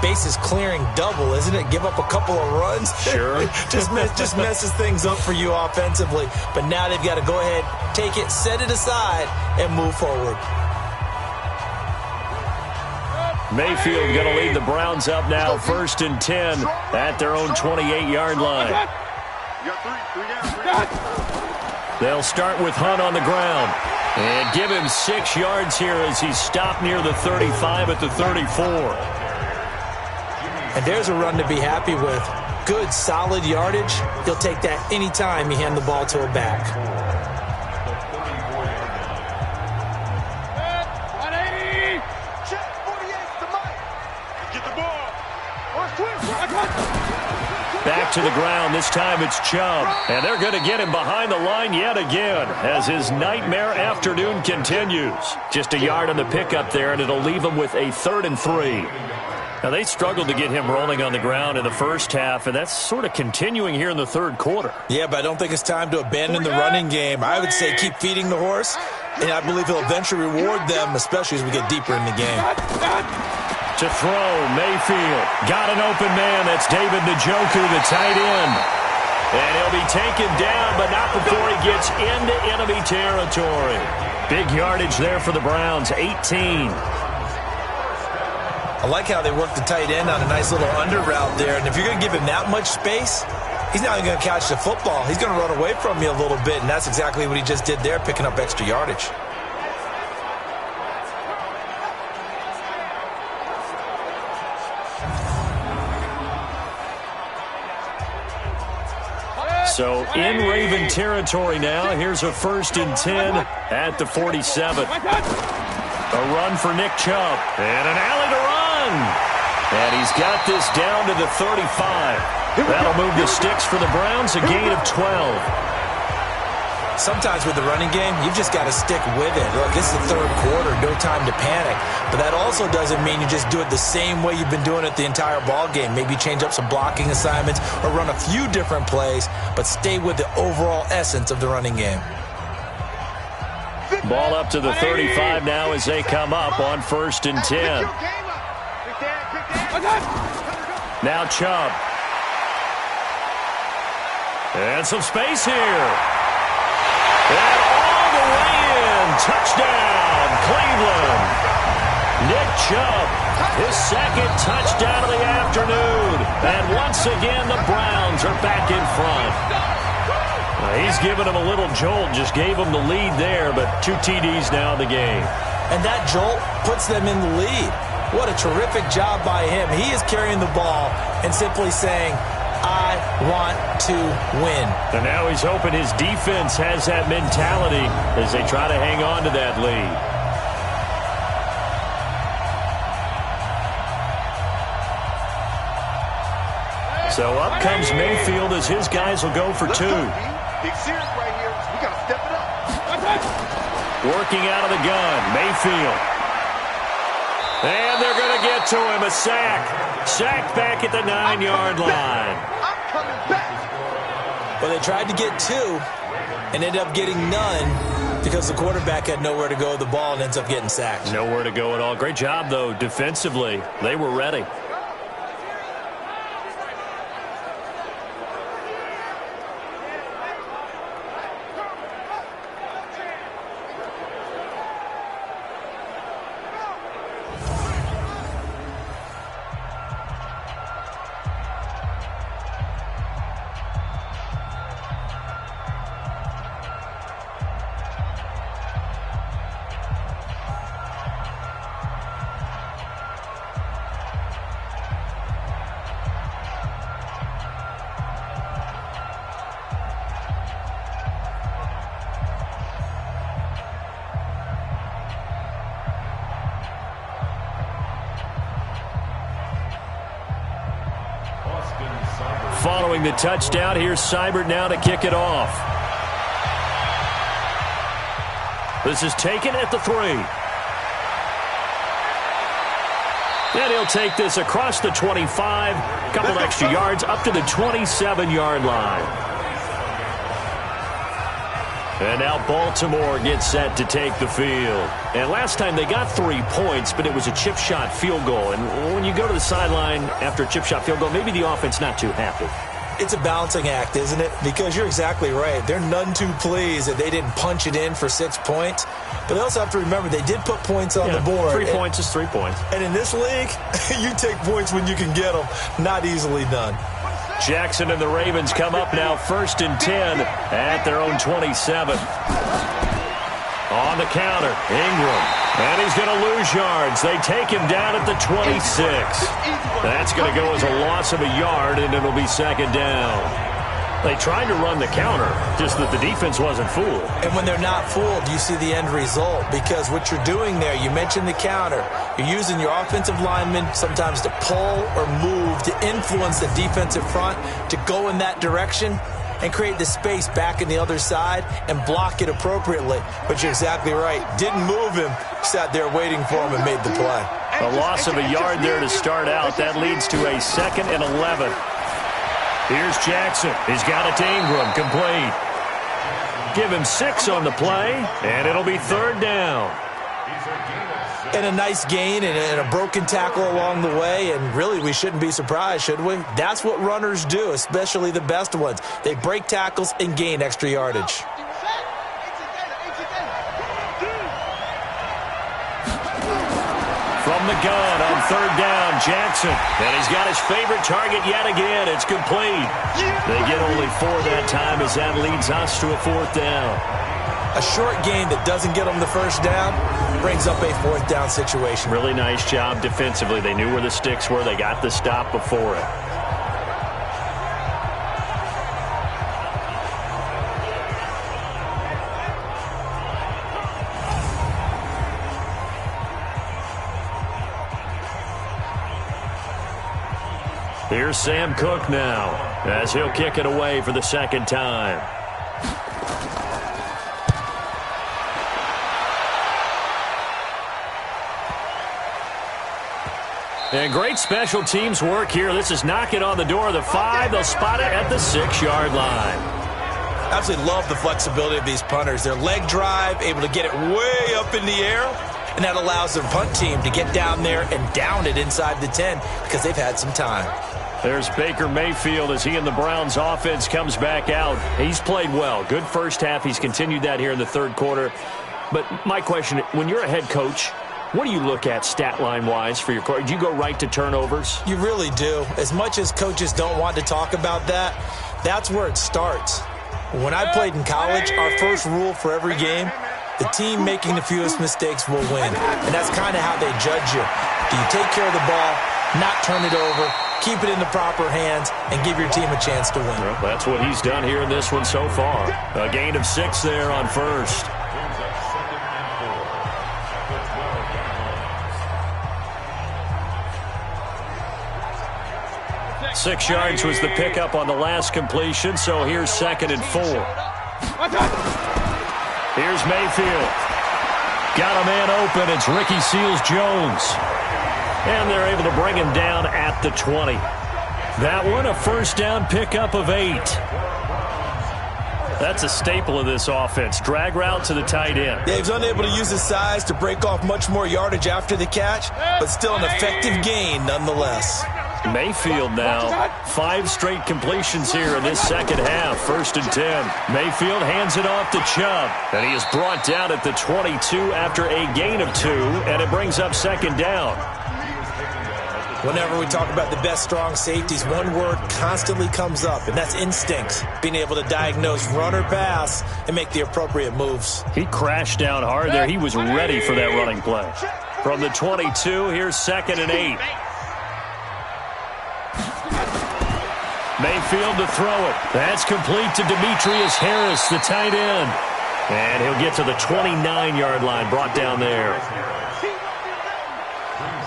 bases clearing double, isn't it? Give up a couple of runs. Sure. just messes things up for you offensively. But now they've got to go ahead, take it, set it aside, and move forward. Mayfield going to lead the Browns up now, 1st and 10 at their own 28-yard line. They'll start with Hunt on the ground and give him 6 yards here as he's stopped near the 35 at the 34. And there's a run to be happy with. Good, solid yardage. He'll take that any time you hand the ball to a back. Back to the ground. This time it's Chubb. And they're going to get him behind the line yet again as his nightmare afternoon continues. Just a yard on the pickup there, and it'll leave him with a 3rd and 3. Now, they struggled to get him rolling on the ground in the first half, and that's sort of continuing here in the 3rd quarter. Yeah, but I don't think it's time to abandon the running game. I would say keep feeding the horse, and I believe he'll eventually reward them, especially as we get deeper in the game. To throw, Mayfield. Got an open man. That's David Njoku, the tight end. And he'll be taken down, but not before he gets into enemy territory. Big yardage there for the Browns, 18. I like how they work the tight end on a nice little under route there. And if you're going to give him that much space, he's not even going to catch the football. He's going to run away from you a little bit, and that's exactly what he just did there, picking up extra yardage. So in Raven territory now. Here's a 1st and 10 at the 47. A run for Nick Chubb. And an alley to run. And he's got this down to the 35. That'll move the sticks for the Browns, a gain of 12. Sometimes with the running game, you've just got to stick with it. Look, this is the third quarter, no time to panic. But that also doesn't mean you just do it the same way you've been doing it the entire ball game. Maybe change up some blocking assignments or run a few different plays, but stay with the overall essence of the running game. Ball up to the 35 now as they come up on 1st and 10. Now Chubb. And some space here. And all the way in. Touchdown, Cleveland. Nick Chubb, his 2nd touchdown of the afternoon. And once again, the Browns are back in front. He's given him a little jolt, just gave him the lead there, but 2 TDs now in the game. And that jolt puts them in the lead. What a terrific job by him. He is carrying the ball and simply saying, I want to win. And now he's hoping his defense has that mentality as they try to hang on to that lead. So up comes Mayfield as his guys will go for 2. Big series right here. We got to step it up. Working out of the gun, Mayfield. And they're going to get to him, a sack. Sacked back at the 9-yard line. I'm coming back. Well, they tried to get 2 and ended up getting none because the quarterback had nowhere to go with the ball and ends up getting sacked. Nowhere to go at all. Great job, though, defensively. They were ready. Following the touchdown, here's Seibert now to kick it off. This is taken at the 3. And he'll take this across the 25, a couple extra yards up to the 27-yard line. And now Baltimore gets set to take the field. And last time they got 3 points, but it was a chip shot field goal. And when you go to the sideline after a chip shot field goal, maybe the offense not too happy. It's a balancing act, isn't it? Because you're exactly right. They're none too pleased that they didn't punch it in for 6 points. But they also have to remember they did put points on the board. 3 points is 3 points. And in this league, you take points when you can get them. Not easily done. Jackson and the Ravens come up now 1st and 10 at their own 27. On the counter, Ingram. And he's going to lose yards. They take him down at the 26. That's going to go as a loss of a yard, and it'll be 2nd down. They tried to run the counter, just that the defense wasn't fooled. And when they're not fooled, you see the end result. Because what you're doing there, you mentioned the counter. You're using your offensive linemen sometimes to pull or move to influence the defensive front to go in that direction and create the space back in the other side and block it appropriately. But you're exactly right. Didn't move him. Sat there waiting for him and made the play. A loss of a yard there to start out. That leads to a 2nd and 11. Here's Jackson. He's got it to Ingram. Complete. Give him 6 on the play, and it'll be 3rd down. He's a gain of And a nice gain and a broken tackle along the way, and really we shouldn't be surprised, should we? That's what runners do, especially the best ones. They break tackles and gain extra yardage. From the gun on third down, Jackson. And he's got his favorite target yet again. It's complete. They get only 4 that time as that leads us to a 4th down. A short gain that doesn't get them the first down brings up a 4th down situation. Really nice job defensively. They knew where the sticks were. They got the stop before it. Here's Sam Cook now as he'll kick it away for the second time. And great special teams work here. This is knocking on the door of the 5. They'll spot it at the 6-yard line. Absolutely love the flexibility of these punters. Their leg drive, able to get it way up in the air, and that allows their punt team to get down there and down it inside the 10 because they've had some time. There's Baker Mayfield as he and the Browns offense comes back out. He's played well. Good first half. He's continued that here in the third quarter. But my question, when you're a head coach, what do you look at stat line-wise for your quarter? Do you go right to turnovers? You really do. As much as coaches don't want to talk about that, that's where it starts. When I played in college, our first rule for every game, the team making the fewest mistakes will win. And that's kind of how they judge you. Do you take care of the ball, not turn it over, keep it in the proper hands, and give your team a chance to win? Well, that's what he's done here in this one so far. A gain of 6 there on first. 6 yards was the pickup on the last completion, so here's 2nd and 4. Here's Mayfield. Got a man open. It's Ricky Seals-Jones. And they're able to bring him down at the 20. That one, a first down pickup of 8. That's a staple of this offense. Drag route to the tight end. Yeah, he's unable to use his size to break off much more yardage after the catch, but still an effective gain nonetheless. Mayfield now, 5 straight completions here in this second half. 1st and 10. Mayfield hands it off to Chubb. And he is brought down at the 22 after a gain of 2, and it brings up 2nd down. Whenever we talk about the best strong safeties, one word constantly comes up, and that's instinct. Being able to diagnose run or pass and make the appropriate moves. He crashed down hard there. He was ready for that running play. From the 22, here's 2nd and 8. Mayfield to throw it. That's complete to Demetrius Harris, the tight end. And he'll get to the 29-yard line, brought down there.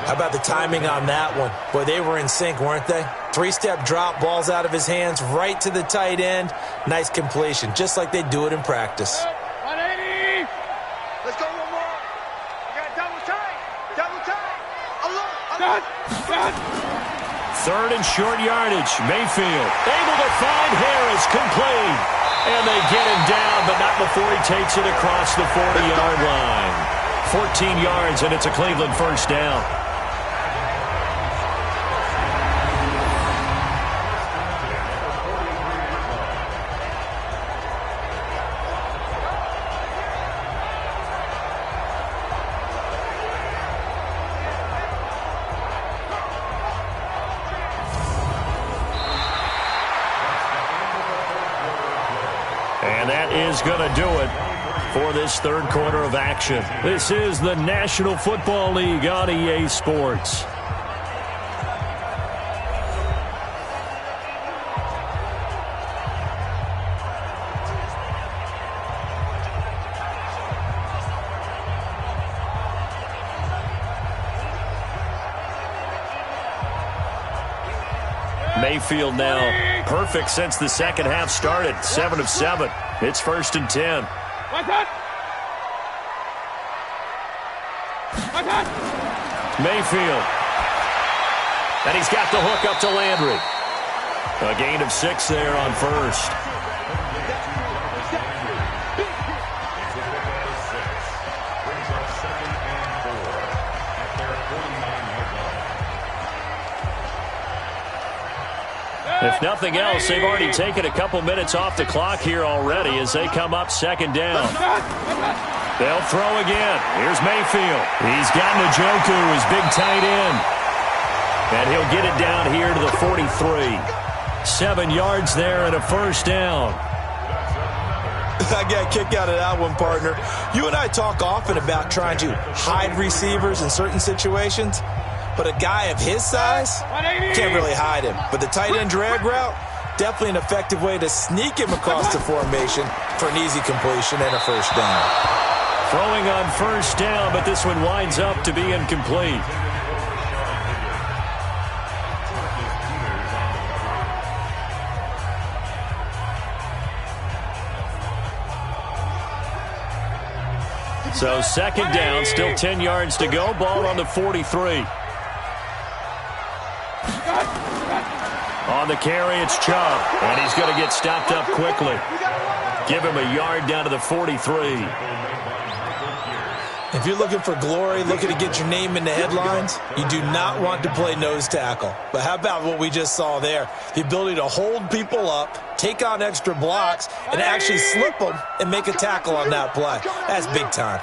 How about the timing on that one? Boy, they were in sync, weren't they? 3-step drop, balls out of his hands, right to the tight end. Nice completion, just like they do it in practice. 180. Let's go one more. We got double tight. Double tight. Got. 3rd and short yardage. Mayfield able to find Harris, complete. And they get him down, but not before he takes it across the 40-yard line. 14 yards, and it's a Cleveland first down. And that is going to do it for this third quarter of action. This is the National Football League on EA Sports. Mayfield now perfect since the second half started. 7 of 7. It's 1st and 10. Mayfield. And he's got the hook up to Landry. A gain of 6 there on first. If nothing else, they've already taken a couple minutes off the clock here already as they come up second down. They'll throw again. Here's Mayfield. He's got Njoku, his big tight end. And he'll get it down here to the 43. 7 yards there and a first down. I got a kick out of that one, partner. You and I talk often about trying to hide receivers in certain situations, but a guy of his size can't really hide him. But the tight end drag route, definitely an effective way to sneak him across the formation for an easy completion and a first down. Throwing on first down, but this one winds up to be incomplete. So second down, still 10 yards to go. Ball on the 43. On the carry, it's Chubb. And he's going to get stopped up quickly. Give him a yard down to the 43. If you're looking for glory, looking to get your name in the headlines, you do not want to play nose tackle. But how about what we just saw there? The ability to hold people up, take on extra blocks, and actually slip them and make a tackle on that play. That's big time.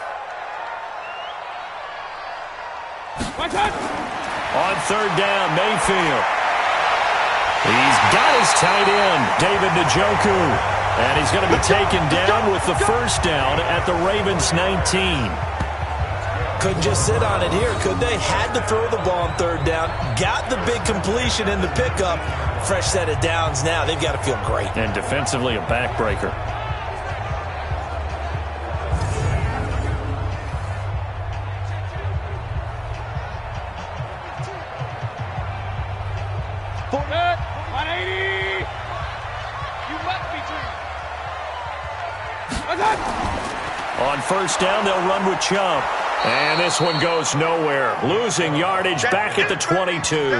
On third down, Mayfield. He's got his tight end, David Njoku. And he's going to be taken down with the first down at the Ravens' 19. Couldn't just sit on it here, could they? Had to throw the ball on third down. Got the big completion in the pickup. Fresh set of downs now. They've got to feel great. And defensively, a backbreaker. On first down, they'll run with Chubb. And this one goes nowhere. Losing yardage back at the 22.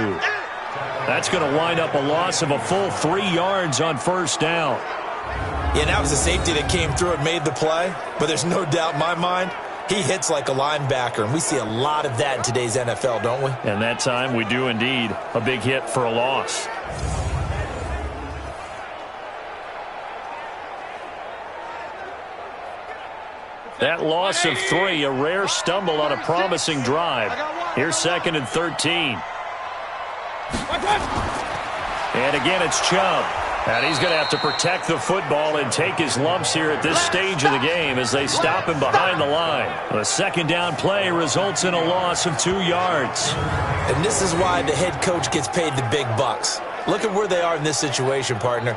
That's going to wind up a loss of a full 3 yards on first down. Yeah, that was a safety that came through and made the play. But there's no doubt in my mind, he hits like a linebacker. And we see a lot of that in today's NFL, don't we? And that time we do indeed. A big hit for a loss. That loss of 3, a rare stumble on a promising drive. Here's second and 13. And again, it's Chubb. And he's going to have to protect the football and take his lumps here at this stage of the game as they stop him behind the line. The second down play results in a loss of 2 yards. And this is why the head coach gets paid the big bucks. Look at where they are in this situation, partner.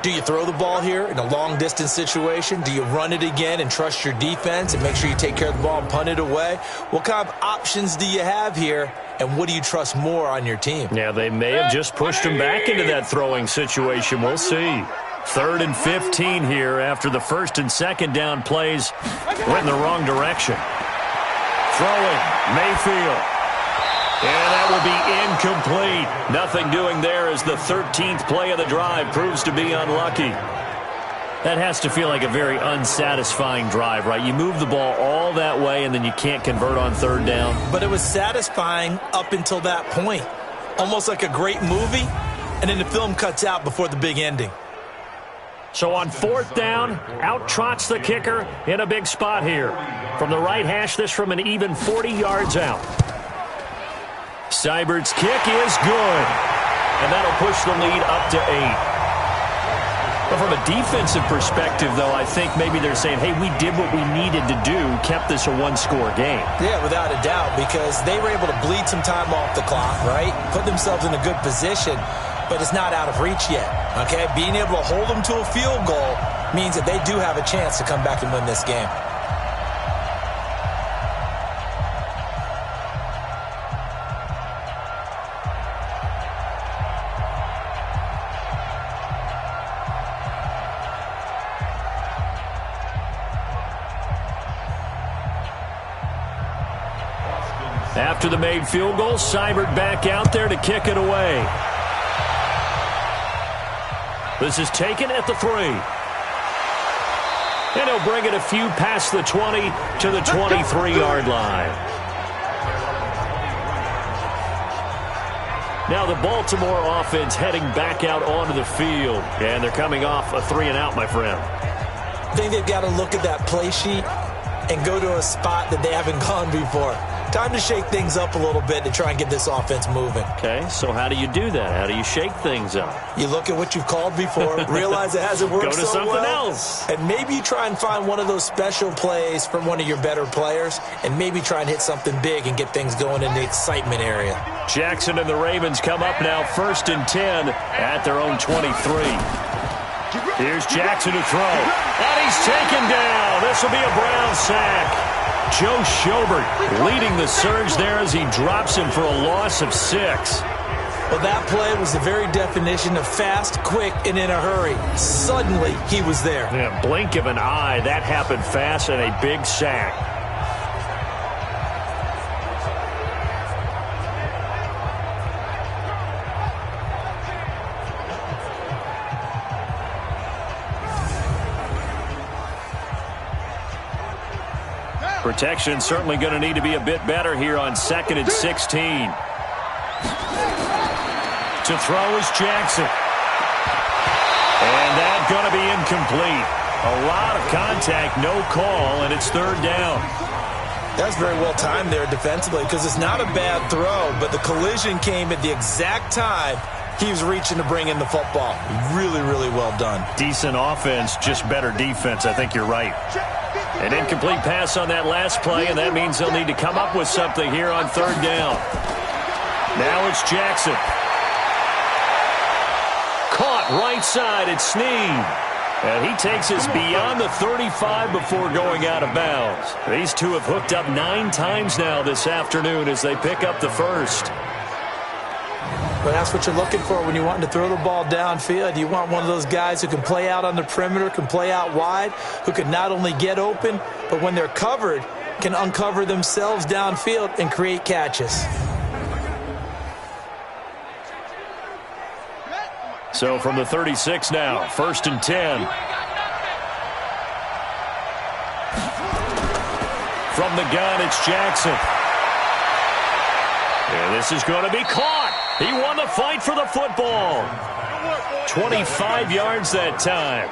Do you throw the ball here in a long-distance situation? Do you run it again and trust your defense and make sure you take care of the ball and punt it away? What kind of options do you have here, and what do you trust more on your team? Yeah, they may have just pushed him back into that throwing situation. We'll see. 3rd and 15 here after the first and second down plays went in the wrong direction. Throwing, Mayfield. And that will be incomplete. Nothing doing there as the 13th play of the drive proves to be unlucky. That has to feel like a very unsatisfying drive, right? You move the ball all that way and then you can't convert on third down. But it was satisfying up until that point. Almost like a great movie, and then the film cuts out before the big ending. So on fourth down, out trots the kicker in a big spot here. From the right hash, this from an even 40 yards out. Seibert's kick is good. And that'll push the lead up to 8. But from a defensive perspective, though, I think maybe they're saying, hey, we did what we needed to do, kept this a one-score game. Yeah, without a doubt, because they were able to bleed some time off the clock, right? Put themselves in a good position, but it's not out of reach yet, okay? Being able to hold them to a field goal means that they do have a chance to come back and win this game. After the made field goal, Seibert back out there to kick it away. This is taken at the 3. And he'll bring it a few past the 20 to the 23-yard line. Now the Baltimore offense heading back out onto the field. And they're coming off a 3-and-out, my friend. I think they've got to look at that play sheet and go to a spot that they haven't gone before. Time to shake things up a little bit to try and get this offense moving. Okay, so how do you do that? How do you shake things up? You look at what you've called before, realize it hasn't worked so well. Go to something else. And maybe you try and find one of those special plays from one of your better players, and maybe try and hit something big and get things going in the excitement area. Jackson and the Ravens come up now 1st and 10 at their own 23. Here's Jackson to throw. And he's taken down. This will be a Brown sack. Joe Schobert leading the surge there as he drops him for a loss of 6. Well, that play was the very definition of fast, quick, and in a hurry. Suddenly, he was there. Yeah, blink of an eye. That happened fast and a big sack. Protection certainly going to need to be a bit better here on 2nd and 16. To throw is Jackson. And that's going to be incomplete. A lot of contact, no call, and it's 3rd down. That's very well timed there defensively because it's not a bad throw, but the collision came at the exact time he was reaching to bring in the football. Really, really well done. Decent offense, just better defense. I think you're right. An incomplete pass on that last play, and that means they'll need to come up with something here on 3rd down. Now it's Jackson. Caught right side, it's Snead. And he takes us beyond the 35 before going out of bounds. These two have hooked up 9 times now this afternoon as they pick up the first. But that's what you're looking for when you're wanting to throw the ball downfield. You want one of those guys who can play out on the perimeter, can play out wide, who can not only get open, but when they're covered, can uncover themselves downfield and create catches. So from the 36 now, 1st and 10. From the gun, it's Jackson. And this is going to be caught. He won the fight for the football. 25 yards that time.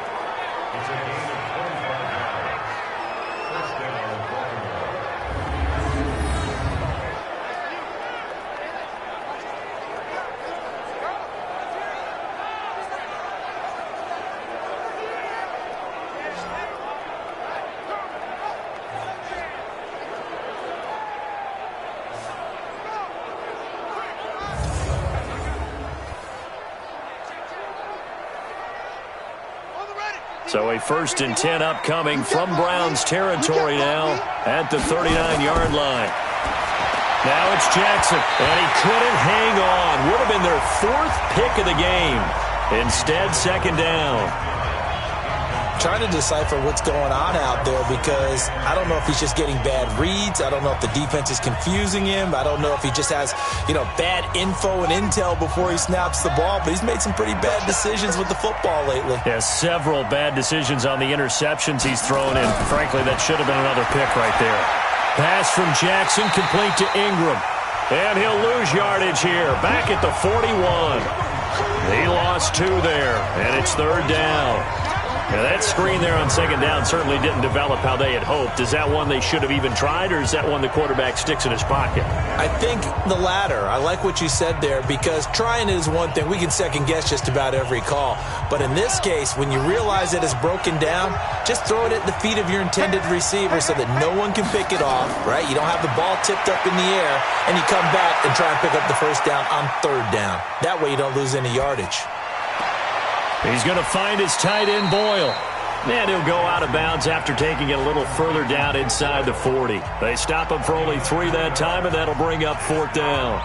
So a 1st and 10 upcoming from Browns territory now at the 39-yard line. Now it's Jackson, and he couldn't hang on. Would have been their 4th pick of the game. Instead, 2nd down. Trying to decipher what's going on out there because I don't know if he's just getting bad reads. I don't know if the defense is confusing him. I don't know if he just has, bad info and intel before he snaps the ball. But he's made some pretty bad decisions with the football lately. Yeah, several bad decisions on the interceptions he's thrown in. Frankly, that should have been another pick right there. Pass from Jackson, complete to Ingram. And he'll lose yardage here. Back at the 41. He lost 2 there, and it's 3rd down. Now that screen there on 2nd down certainly didn't develop how they had hoped. Is that one they should have even tried, or is that one the quarterback sticks in his pocket? I think the latter. I like what you said there because trying is one thing. We can second-guess just about every call. But in this case, when you realize that it's broken down, just throw it at the feet of your intended receiver so that no one can pick it off, right? You don't have the ball tipped up in the air, and you come back and try and pick up the 1st down on 3rd down. That way you don't lose any yardage. He's going to find his tight end, Boyle. And he'll go out of bounds after taking it a little further down inside the 40. They stop him for only 3 that time, and that'll bring up 4th down.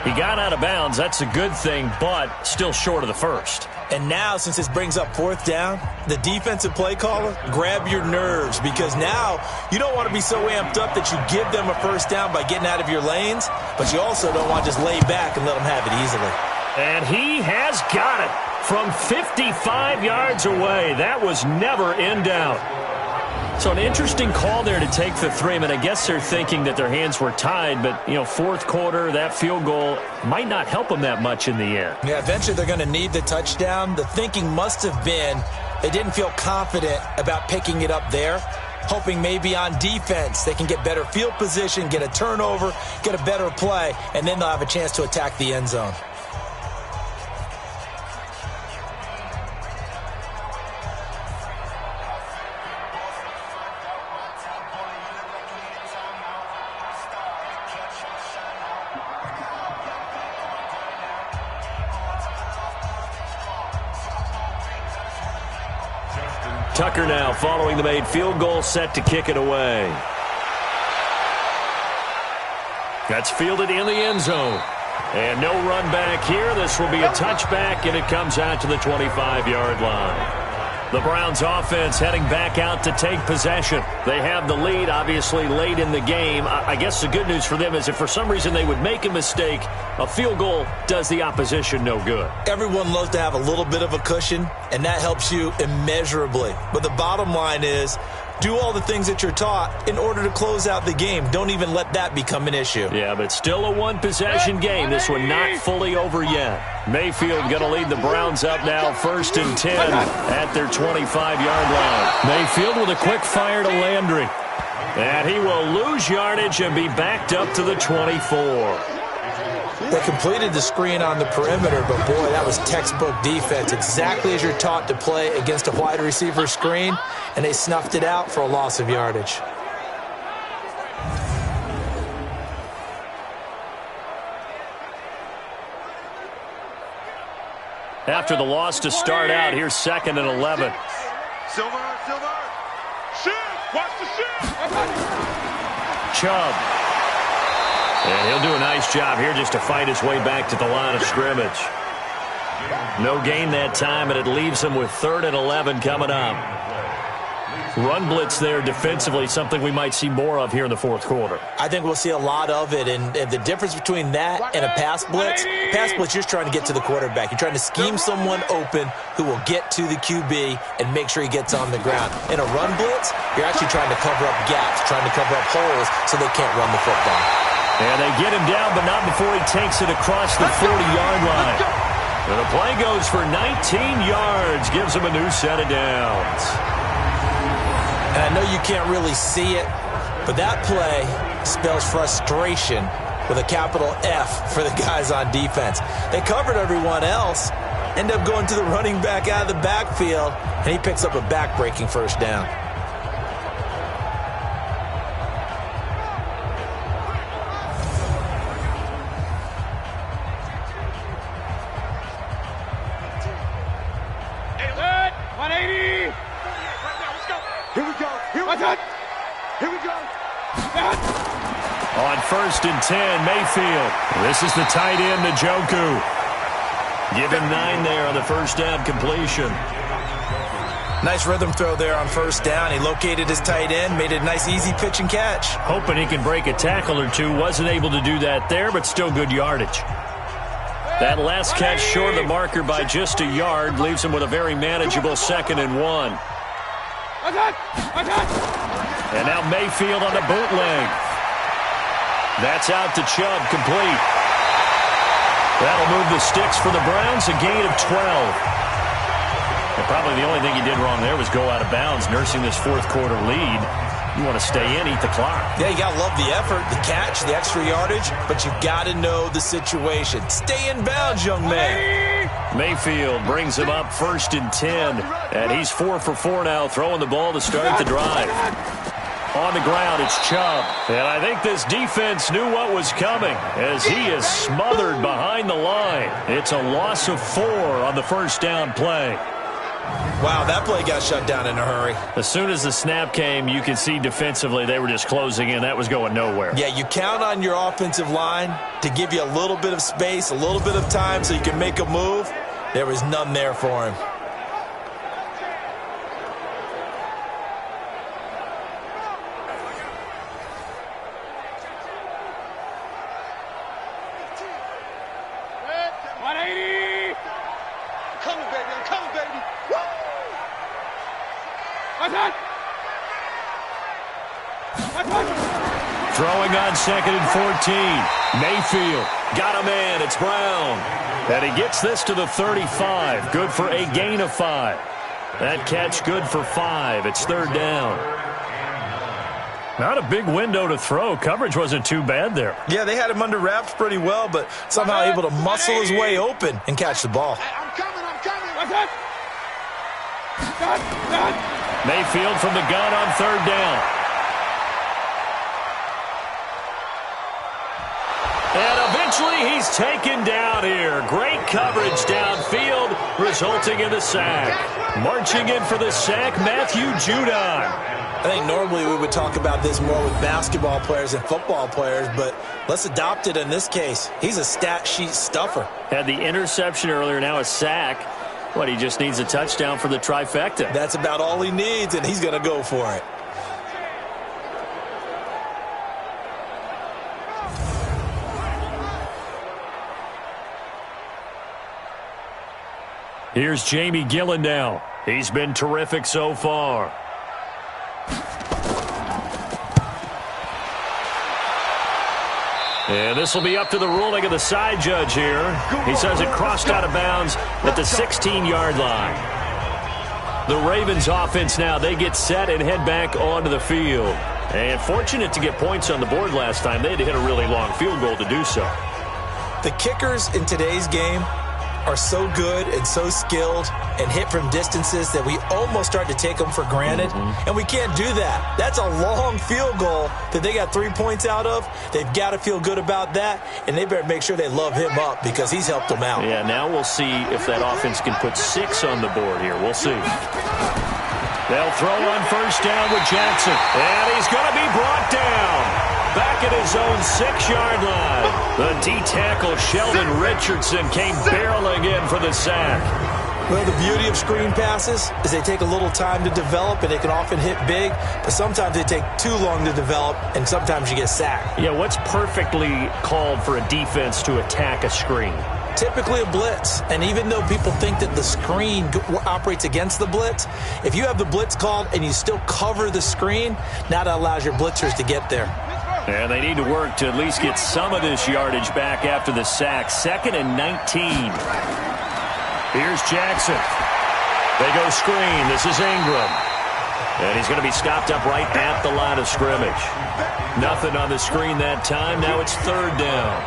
He got out of bounds. That's a good thing, but still short of the 1st. And now, since this brings up 4th down, the defensive play caller, grab your nerves because now you don't want to be so amped up that you give them a 1st down by getting out of your lanes, but you also don't want to just lay back and let them have it easily. And he has got it from 55 yards away. That was never in doubt. So an interesting call there to take the 3. I mean, I guess they're thinking that their hands were tied, but, fourth quarter, that field goal might not help them that much in the end. Yeah, eventually they're going to need the touchdown. The thinking must have been they didn't feel confident about picking it up there, hoping maybe on defense they can get better field position, get a turnover, get a better play, and then they'll have a chance to attack the end zone. Tucker now following the made field goal, set to kick it away. That's fielded in the end zone. And no run back here. This will be a touchback, and it comes out to the 25-yard line. The Browns offense heading back out to take possession. They have the lead, obviously, late in the game. I guess the good news for them is if for some reason they would make a mistake, a field goal does the opposition no good. Everyone loves to have a little bit of a cushion, and that helps you immeasurably. But the bottom line is, do all the things that you're taught in order to close out the game. Don't even let that become an issue. Yeah, but still a one-possession game. This one not fully over yet. Mayfield going to lead the Browns up now, 1st and 10 at their 25-yard line. Mayfield with a quick fire to Landry. And he will lose yardage and be backed up to the 24. They completed the screen on the perimeter, but boy, that was textbook defense. Exactly as you're taught to play against a wide receiver screen, and they snuffed it out for a loss of yardage. After the loss to start out, here's 2nd and 11. Silver. Shift. Watch the shift. Chubb. And he'll do a nice job here just to fight his way back to the line of scrimmage. No gain that time, and it leaves him with 3rd and 11 coming up. Run blitz there defensively, something we might see more of here in the fourth quarter. I think we'll see a lot of it, and the difference between that and a pass blitz, you're just trying to get to the quarterback. You're trying to scheme someone open who will get to the QB and make sure he gets on the ground. In a run blitz, you're actually trying to cover up gaps, trying to cover up holes so they can't run the football. And they get him down, but not before he takes it across the 40-yard line. And the play goes for 19 yards, gives him a new set of downs. And I know you can't really see it, but that play spells frustration with a capital F for the guys on defense. They covered everyone else, end up going to the running back out of the backfield, and he picks up a back-breaking first down. On 1st and 10, Mayfield. This is the tight end, Njoku. Give him 9 there on the first down completion. Nice rhythm throw there on first down. He located his tight end, made it a nice, easy pitch and catch. Hoping he can break a tackle or two. Wasn't able to do that there, but still good yardage. That last catch short of the marker by just a yard leaves him with a very manageable 2nd and 1. And now Mayfield on the bootleg. That's out to Chubb, complete. That'll move the sticks for the Browns, a gain of 12. And probably the only thing he did wrong there was go out of bounds, nursing this fourth quarter lead. You want to stay in, eat the clock. Yeah, you got to love the effort, the catch, the extra yardage, but you got to know the situation. Stay in bounds, young man. Mayfield brings him up 1st and 10, and he's 4 for 4 now, throwing the ball to start the drive. On the ground, it's Chubb. And I think this defense knew what was coming as he is smothered behind the line. It's a loss of 4 on the first down play. Wow, that play got shut down in a hurry. As soon as the snap came, you could see defensively they were just closing in. That was going nowhere. Yeah, you count on your offensive line to give you a little bit of space, a little bit of time so you can make a move. There was none there for him. Throwing on 2nd and 14. Mayfield got a man. It's Brown. And he gets this to the 35. Good for a gain of 5. That catch good for 5. It's 3rd down. Not a big window to throw. Coverage wasn't too bad there. Yeah, they had him under wraps pretty well, but somehow able to muscle his way open and catch the ball. I'm coming. Mayfield from the gun on 3rd down. And eventually he's taken down here. Great coverage downfield, resulting in the sack. Marching in for the sack, Matthew Judon. I think normally we would talk about this more with basketball players and football players, but let's adopt it in this case. He's a stat sheet stuffer. Had the interception earlier, now a sack. What, he just needs a touchdown for the trifecta. That's about all he needs, and he's going to go for it. Here's Jamie Gillen now. He's been terrific so far. And this will be up to the ruling of the side judge here. He says it crossed out of bounds at the 16-yard line. The Ravens offense now, they get set and head back onto the field. And fortunate to get points on the board last time. They had to hit a really long field goal to do so. The kickers in today's game are so good and so skilled and hit from distances that we almost start to take them for granted. And we can't do that. That's a long field goal that they got 3 points out of. They've got to feel good about that, and they better make sure they love him up because he's helped them out. Yeah, now we'll see if that offense can put 6 on the board here. We'll see. They'll throw on 1st down with Jackson, and he's going to be brought down. Back at his own 6-yard line. The D-tackle Sheldon Richardson came barreling in for the sack. Well, the beauty of screen passes is they take a little time to develop, and they can often hit big, but sometimes they take too long to develop, and sometimes you get sacked. Yeah, what's perfectly called for a defense to attack a screen? Typically a blitz, and even though people think that the screen operates against the blitz, if you have the blitz called and you still cover the screen, now that allows your blitzers to get there. And they need to work to at least get some of this yardage back after the sack. 2nd and 19. Here's Jackson. They go screen. This is Ingram. And he's going to be stopped up right at the line of scrimmage. Nothing on the screen that time. Now it's 3rd down.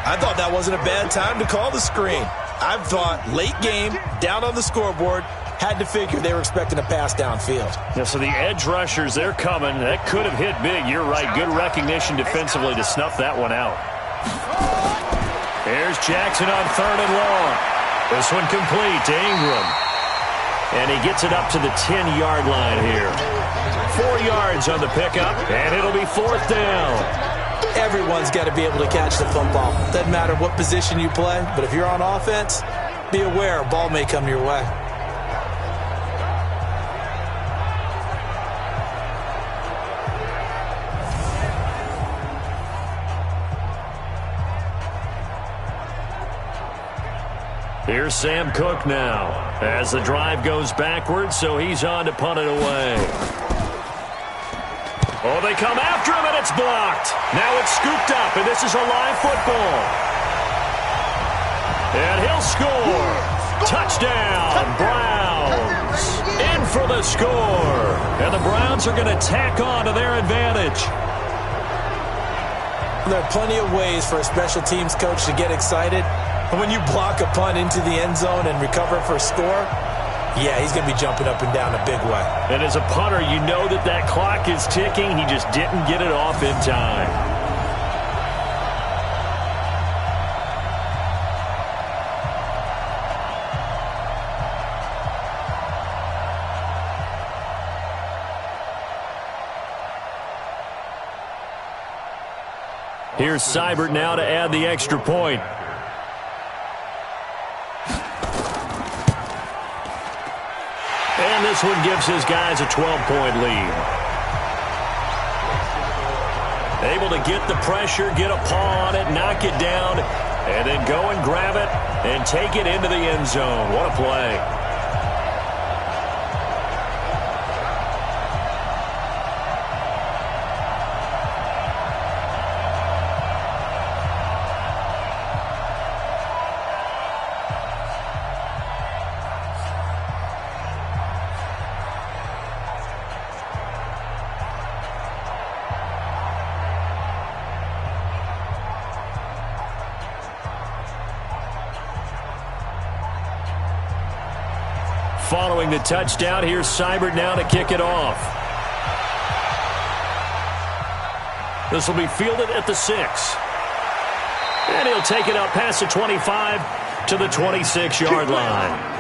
I thought that wasn't a bad time to call the screen. I thought late game, down on the scoreboard, had to figure they were expecting a pass downfield. Yeah, so the edge rushers, they're coming. That could have hit big. You're right. Good recognition defensively to snuff that one out. Here's Jackson on 3rd and long. This one complete to Ingram. And he gets it up to the 10-yard line here. 4 yards on the pickup, and it'll be 4th down. Everyone's got to be able to catch the football. Doesn't matter what position you play, but if you're on offense, be aware a ball may come your way. Here's Sam Cook now as the drive goes backwards, so he's on to punt it away. Oh, they come after him, and it's blocked. Now it's scooped up, and this is a live football. And he'll score. Touchdown, Browns. In for the score. And the Browns are going to tack on to their advantage. There are plenty of ways for a special teams coach to get excited. But when you block a punt into the end zone and recover for a score, yeah, he's going to be jumping up and down a big way. And as a punter, you know that that clock is ticking. He just didn't get it off in time. Here's Seibert now to add the extra point. And this one gives his guys a 12-point lead. Able to get the pressure, get a paw on it, knock it down, and then go and grab it and take it into the end zone. What a play. following the touchdown. Here's Seibert now to kick it off. This will be fielded at the 6. And he'll take it up past the 25 to the 26-yard line.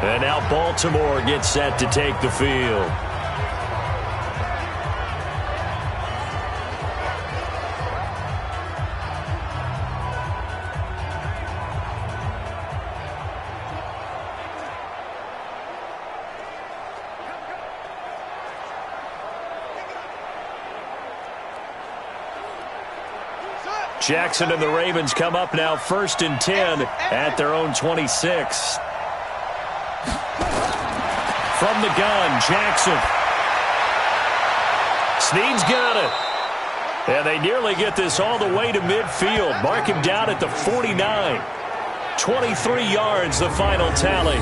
And now Baltimore gets set to take the field. Jackson and the Ravens come up now 1st and 10 at their own 26. From the gun, Jackson. Snead's got it. And they nearly get this all the way to midfield. Mark him down at the 49. 23 yards, the final tally.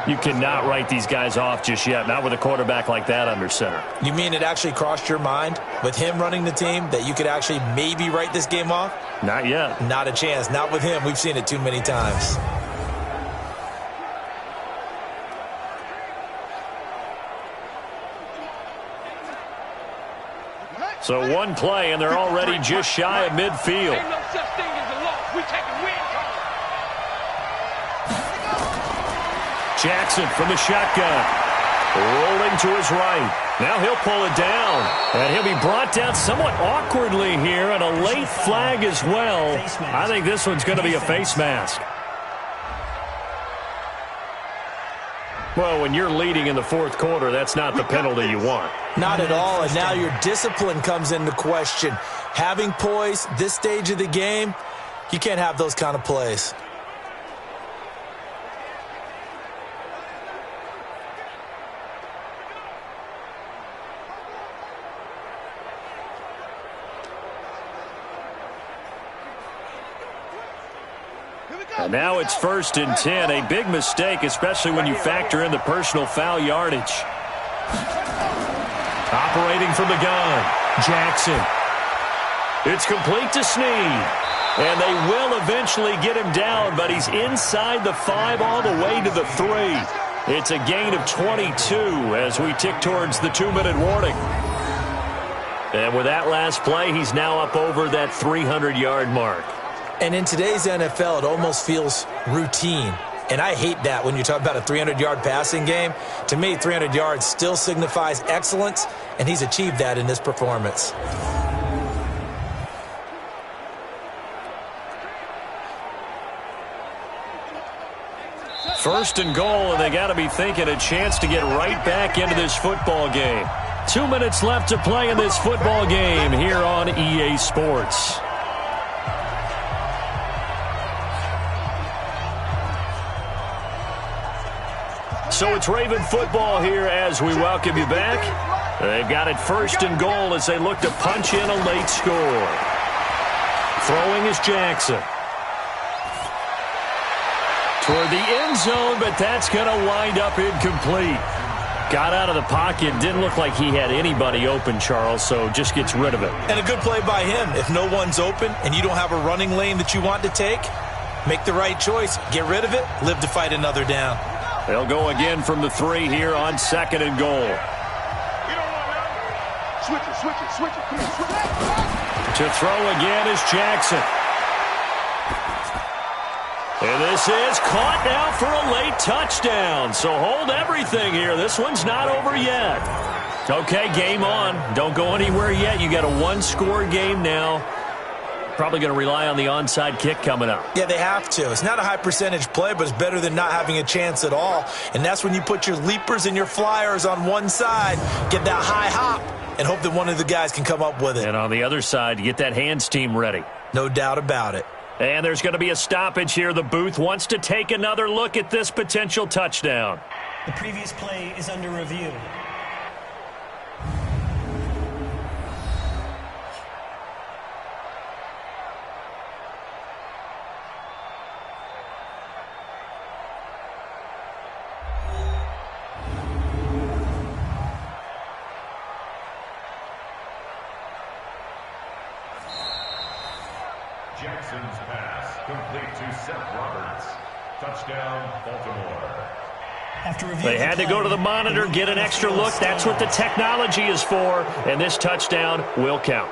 You cannot write these guys off just yet, not with a quarterback like that under center. You mean it actually crossed your mind with him running the team that you could actually maybe write this game off? Not yet. Not a chance. Not with him. We've seen it too many times. So one play, and they're already just shy of midfield. Ain't no such thing as a loss. We taking wins home. Jackson from the shotgun. Rolling to his right. Now he'll pull it down. And he'll be brought down somewhat awkwardly here, and a late flag as well. I think this one's going to be a face mask. Well, when you're leading in the 4th quarter, that's not the penalty you want. Not at all, and now your discipline comes into question. Having poise this stage of the game, you can't have those kind of plays. And now it's 1st and 10. A big mistake, especially when you factor in the personal foul yardage. Operating from the gun, Jackson. It's complete to Snead. And they will eventually get him down, but he's inside the 5 all the way to the 3. It's a gain of 22 as we tick towards the 2-minute warning. And with that last play, he's now up over that 300-yard mark. And in today's NFL, it almost feels routine. And I hate that when you talk about a 300-yard passing game. To me, 300 yards still signifies excellence, and he's achieved that in this performance. First and goal, and they got to be thinking a chance to get right back into this football game. 2 minutes left to play in this football game here on EA Sports. So it's Raven football here as we welcome you back. They've got it 1st and goal as they look to punch in a late score. Throwing is Jackson. Toward the end zone, but that's going to wind up incomplete. Got out of the pocket. Didn't look like he had anybody open, Charles, so just gets rid of it. And a good play by him. If no one's open and you don't have a running lane that you want to take, make the right choice. Get rid of it. Live to fight another down. They'll go again from the 3 here on 2nd and goal. Switch it. Come on, switch it. To throw again is Jackson. And this is caught now for a late touchdown. So hold everything here. This one's not over yet. Okay, game on. Don't go anywhere yet. You got a 1-score game now. Probably going to rely on the onside kick coming up. Yeah, they have to. It's not a high percentage play, but it's better than not having a chance at all. And that's when you put your leapers and your flyers on one side, get that high hop, and hope that one of the guys can come up with it. And on the other side, you get that hands team ready. No doubt about it. And there's going to be a stoppage here. The booth wants to take another look at this potential touchdown. The previous play is under review. Jackson's pass complete to Seth Roberts. Touchdown, Baltimore. They had to go to the monitor, get an extra look. That's what the technology is for, and this touchdown will count.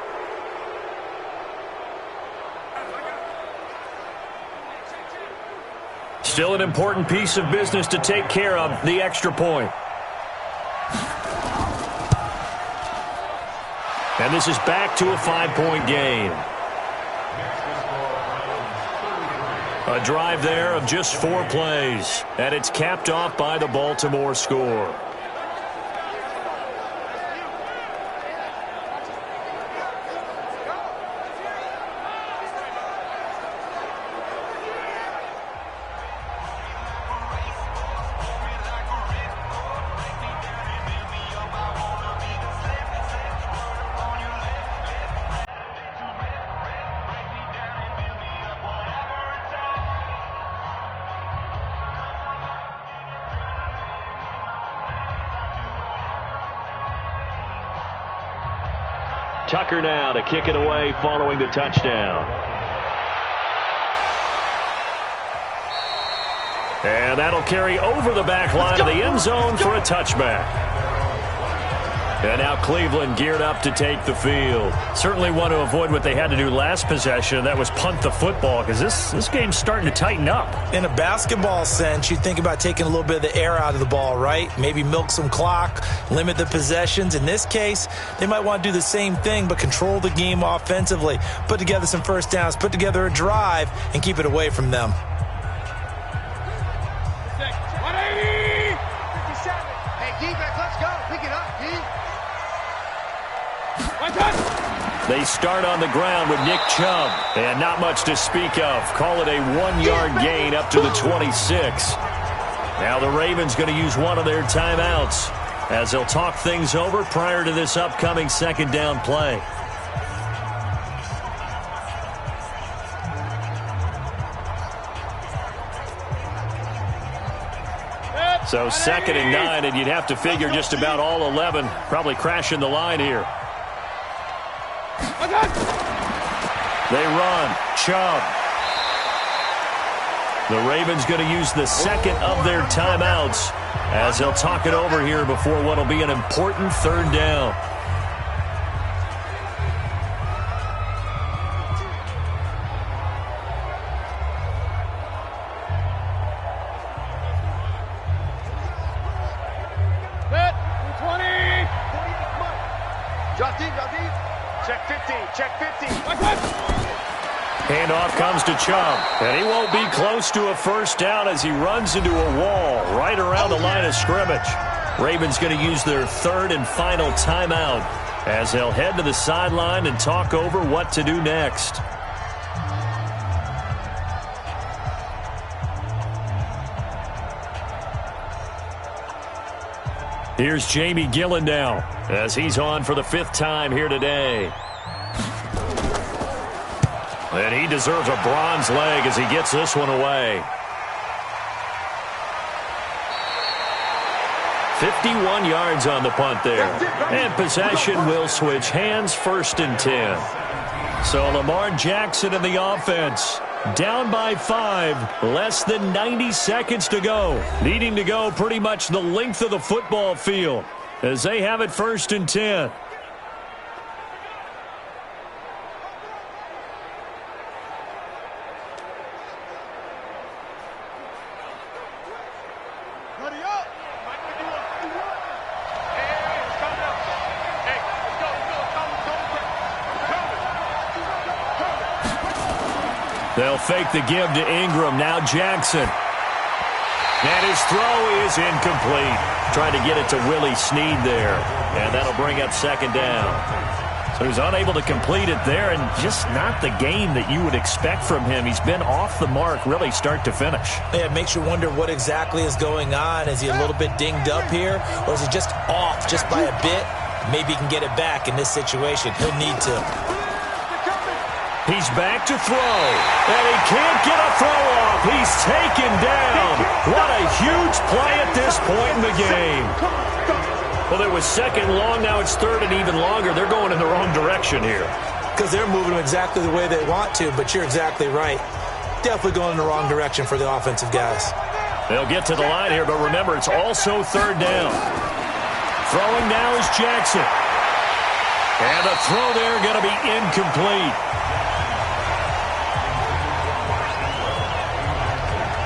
Still an important piece of business to take care of, the extra point. And this is back to a 5-point game. A drive there of just 4 plays, and it's capped off by the Baltimore score. Tucker now to kick it away following the touchdown. And that'll carry over the back line of the end zone for a touchback. And now Cleveland geared up to take the field. Certainly want to avoid what they had to do last possession. That was punt the football, because this game's starting to tighten up. In a basketball sense, you think about taking a little bit of the air out of the ball, right? Maybe milk some clock, limit the possessions. In this case, they might want to do the same thing, but control the game offensively. Put together some first downs, put together a drive, and keep it away from them. 180! 57. Hey, D-back, let's go. Pick it up, D. They start on the ground with Nick Chubb, and not much to speak of. Call it a 1-yard gain up to the 26. Now the Ravens going to use one of their timeouts as they'll talk things over prior to this upcoming second down play. So 2nd and 9, and you'd have to figure just about all 11 probably crashing the line here. They run. Chubb. The Ravens going to use the second of their timeouts as they'll talk it over here before what will be an important third down. Handoff comes to Chubb, and he won't be close to a first down as he runs into a wall right around the line of scrimmage. Ravens going to use their third and final timeout as they'll head to the sideline and talk over what to do next. Here's Jamie Gillen now as he's on for the 5th time here today. And he deserves a bronze leg as he gets this one away. 51 yards on the punt there. And possession will switch hands, 1st and 10. So Lamar Jackson in the offense. Down by 5. Less than 90 seconds to go. Needing to go pretty much the length of the football field as they have it 1st and 10. They'll fake the give to Ingram. Now Jackson. And his throw is incomplete. Trying to get it to Willie Snead there. And that'll bring up 2nd down. So he's unable to complete it there, and just not the game that you would expect from him. He's been off the mark really start to finish. Yeah, it makes you wonder what exactly is going on. Is he a little bit dinged up here, or is he just off just by a bit? Maybe he can get it back in this situation. He'll need to. He's back to throw, and he can't get a throw off. He's taken down. What a huge play at this point in the game. Well, it was 2nd long. Now it's 3rd and even longer. They're going in the wrong direction here. because they're moving them exactly the way they want to, but you're exactly right. Definitely going in the wrong direction for the offensive guys. They'll get to the line here, but remember, it's also third down. Throwing now is Jackson. And the throw there going to be incomplete.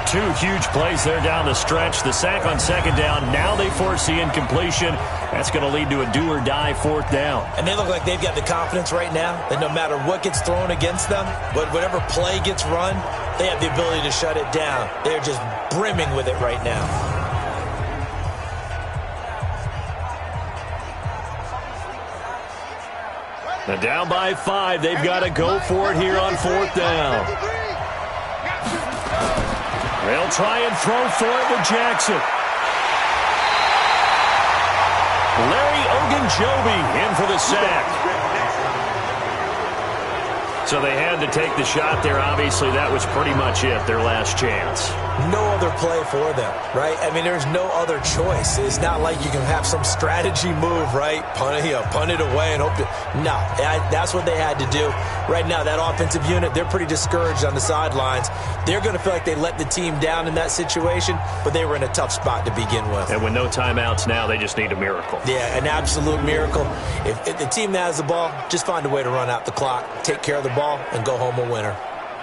Two huge plays there down the stretch. The sack on second down. Now they force the incompletion. That's going to lead to a do-or-die fourth down. And they look like they've got the confidence right now that no matter what gets thrown against them, whatever play gets run, they have the ability to shut it down. They're just brimming with it right now. Now down by 5. They've got to go for it here on fourth down. They'll try and throw for it with Jackson. Larry Ogunjobi in for the sack. So they had to take the shot there. Obviously, that was pretty much it, their last chance. No other play for them, right? I mean, there's no other choice. It's not like you can have some strategy move, right? Punt it away and hope to. No, that's what they had to do. Right now, that offensive unit, they're pretty discouraged on the sidelines. They're going to feel like they let the team down in that situation, but they were in a tough spot to begin with. And with no timeouts now, they just need a miracle. Yeah, an absolute miracle. If the team that has the ball, just find a way to run out the clock, take care of the ball, and go home a winner.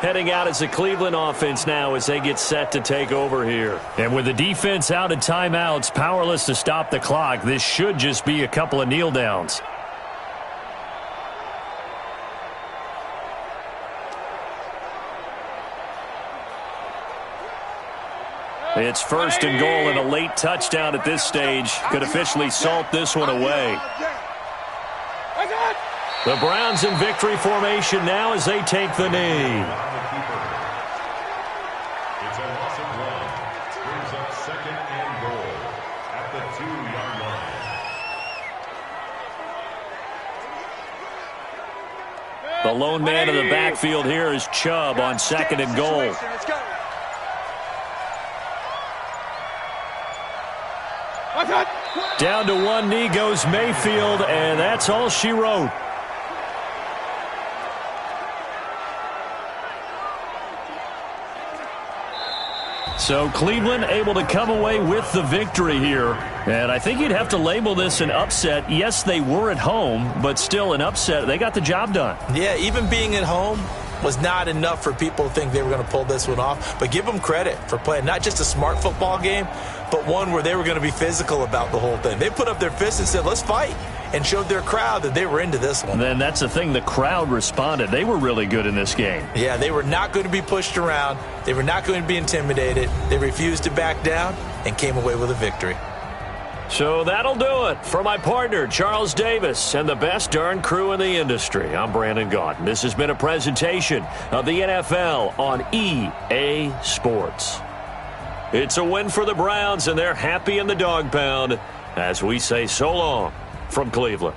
Heading out as a Cleveland offense now as they get set to take over here. And with the defense out of timeouts, powerless to stop the clock, this should just be a couple of kneel downs. It's first and goal, and a late touchdown at this stage could officially salt this one away. The Browns in victory formation now as they take the knee. It's a loss of 1. Brings up second and goal at the 2-yard line. The lone man in the backfield here is Chubb on second and goal. Down to one knee goes Mayfield, and that's all she wrote. So Cleveland able to come away with the victory here. And I think you'd have to label this an upset. Yes, they were at home, but still an upset. They got the job done. Yeah, even being at home was not enough for people to think they were going to pull this one off. But give them credit for playing not just a smart football game, but one where they were going to be physical about the whole thing. They put up their fists and said, let's fight, and showed their crowd that they were into this one. And then that's the thing, the crowd responded. They were really good in this game. Yeah, they were not going to be pushed around. They were not going to be intimidated. They refused to back down and came away with a victory. So that'll do it. For my partner, Charles Davis, and the best darn crew in the industry, I'm Brandon Gaudin. This has been a presentation of the NFL on EA Sports. It's a win for the Browns, and they're happy in the dog pound as we say so long from Cleveland.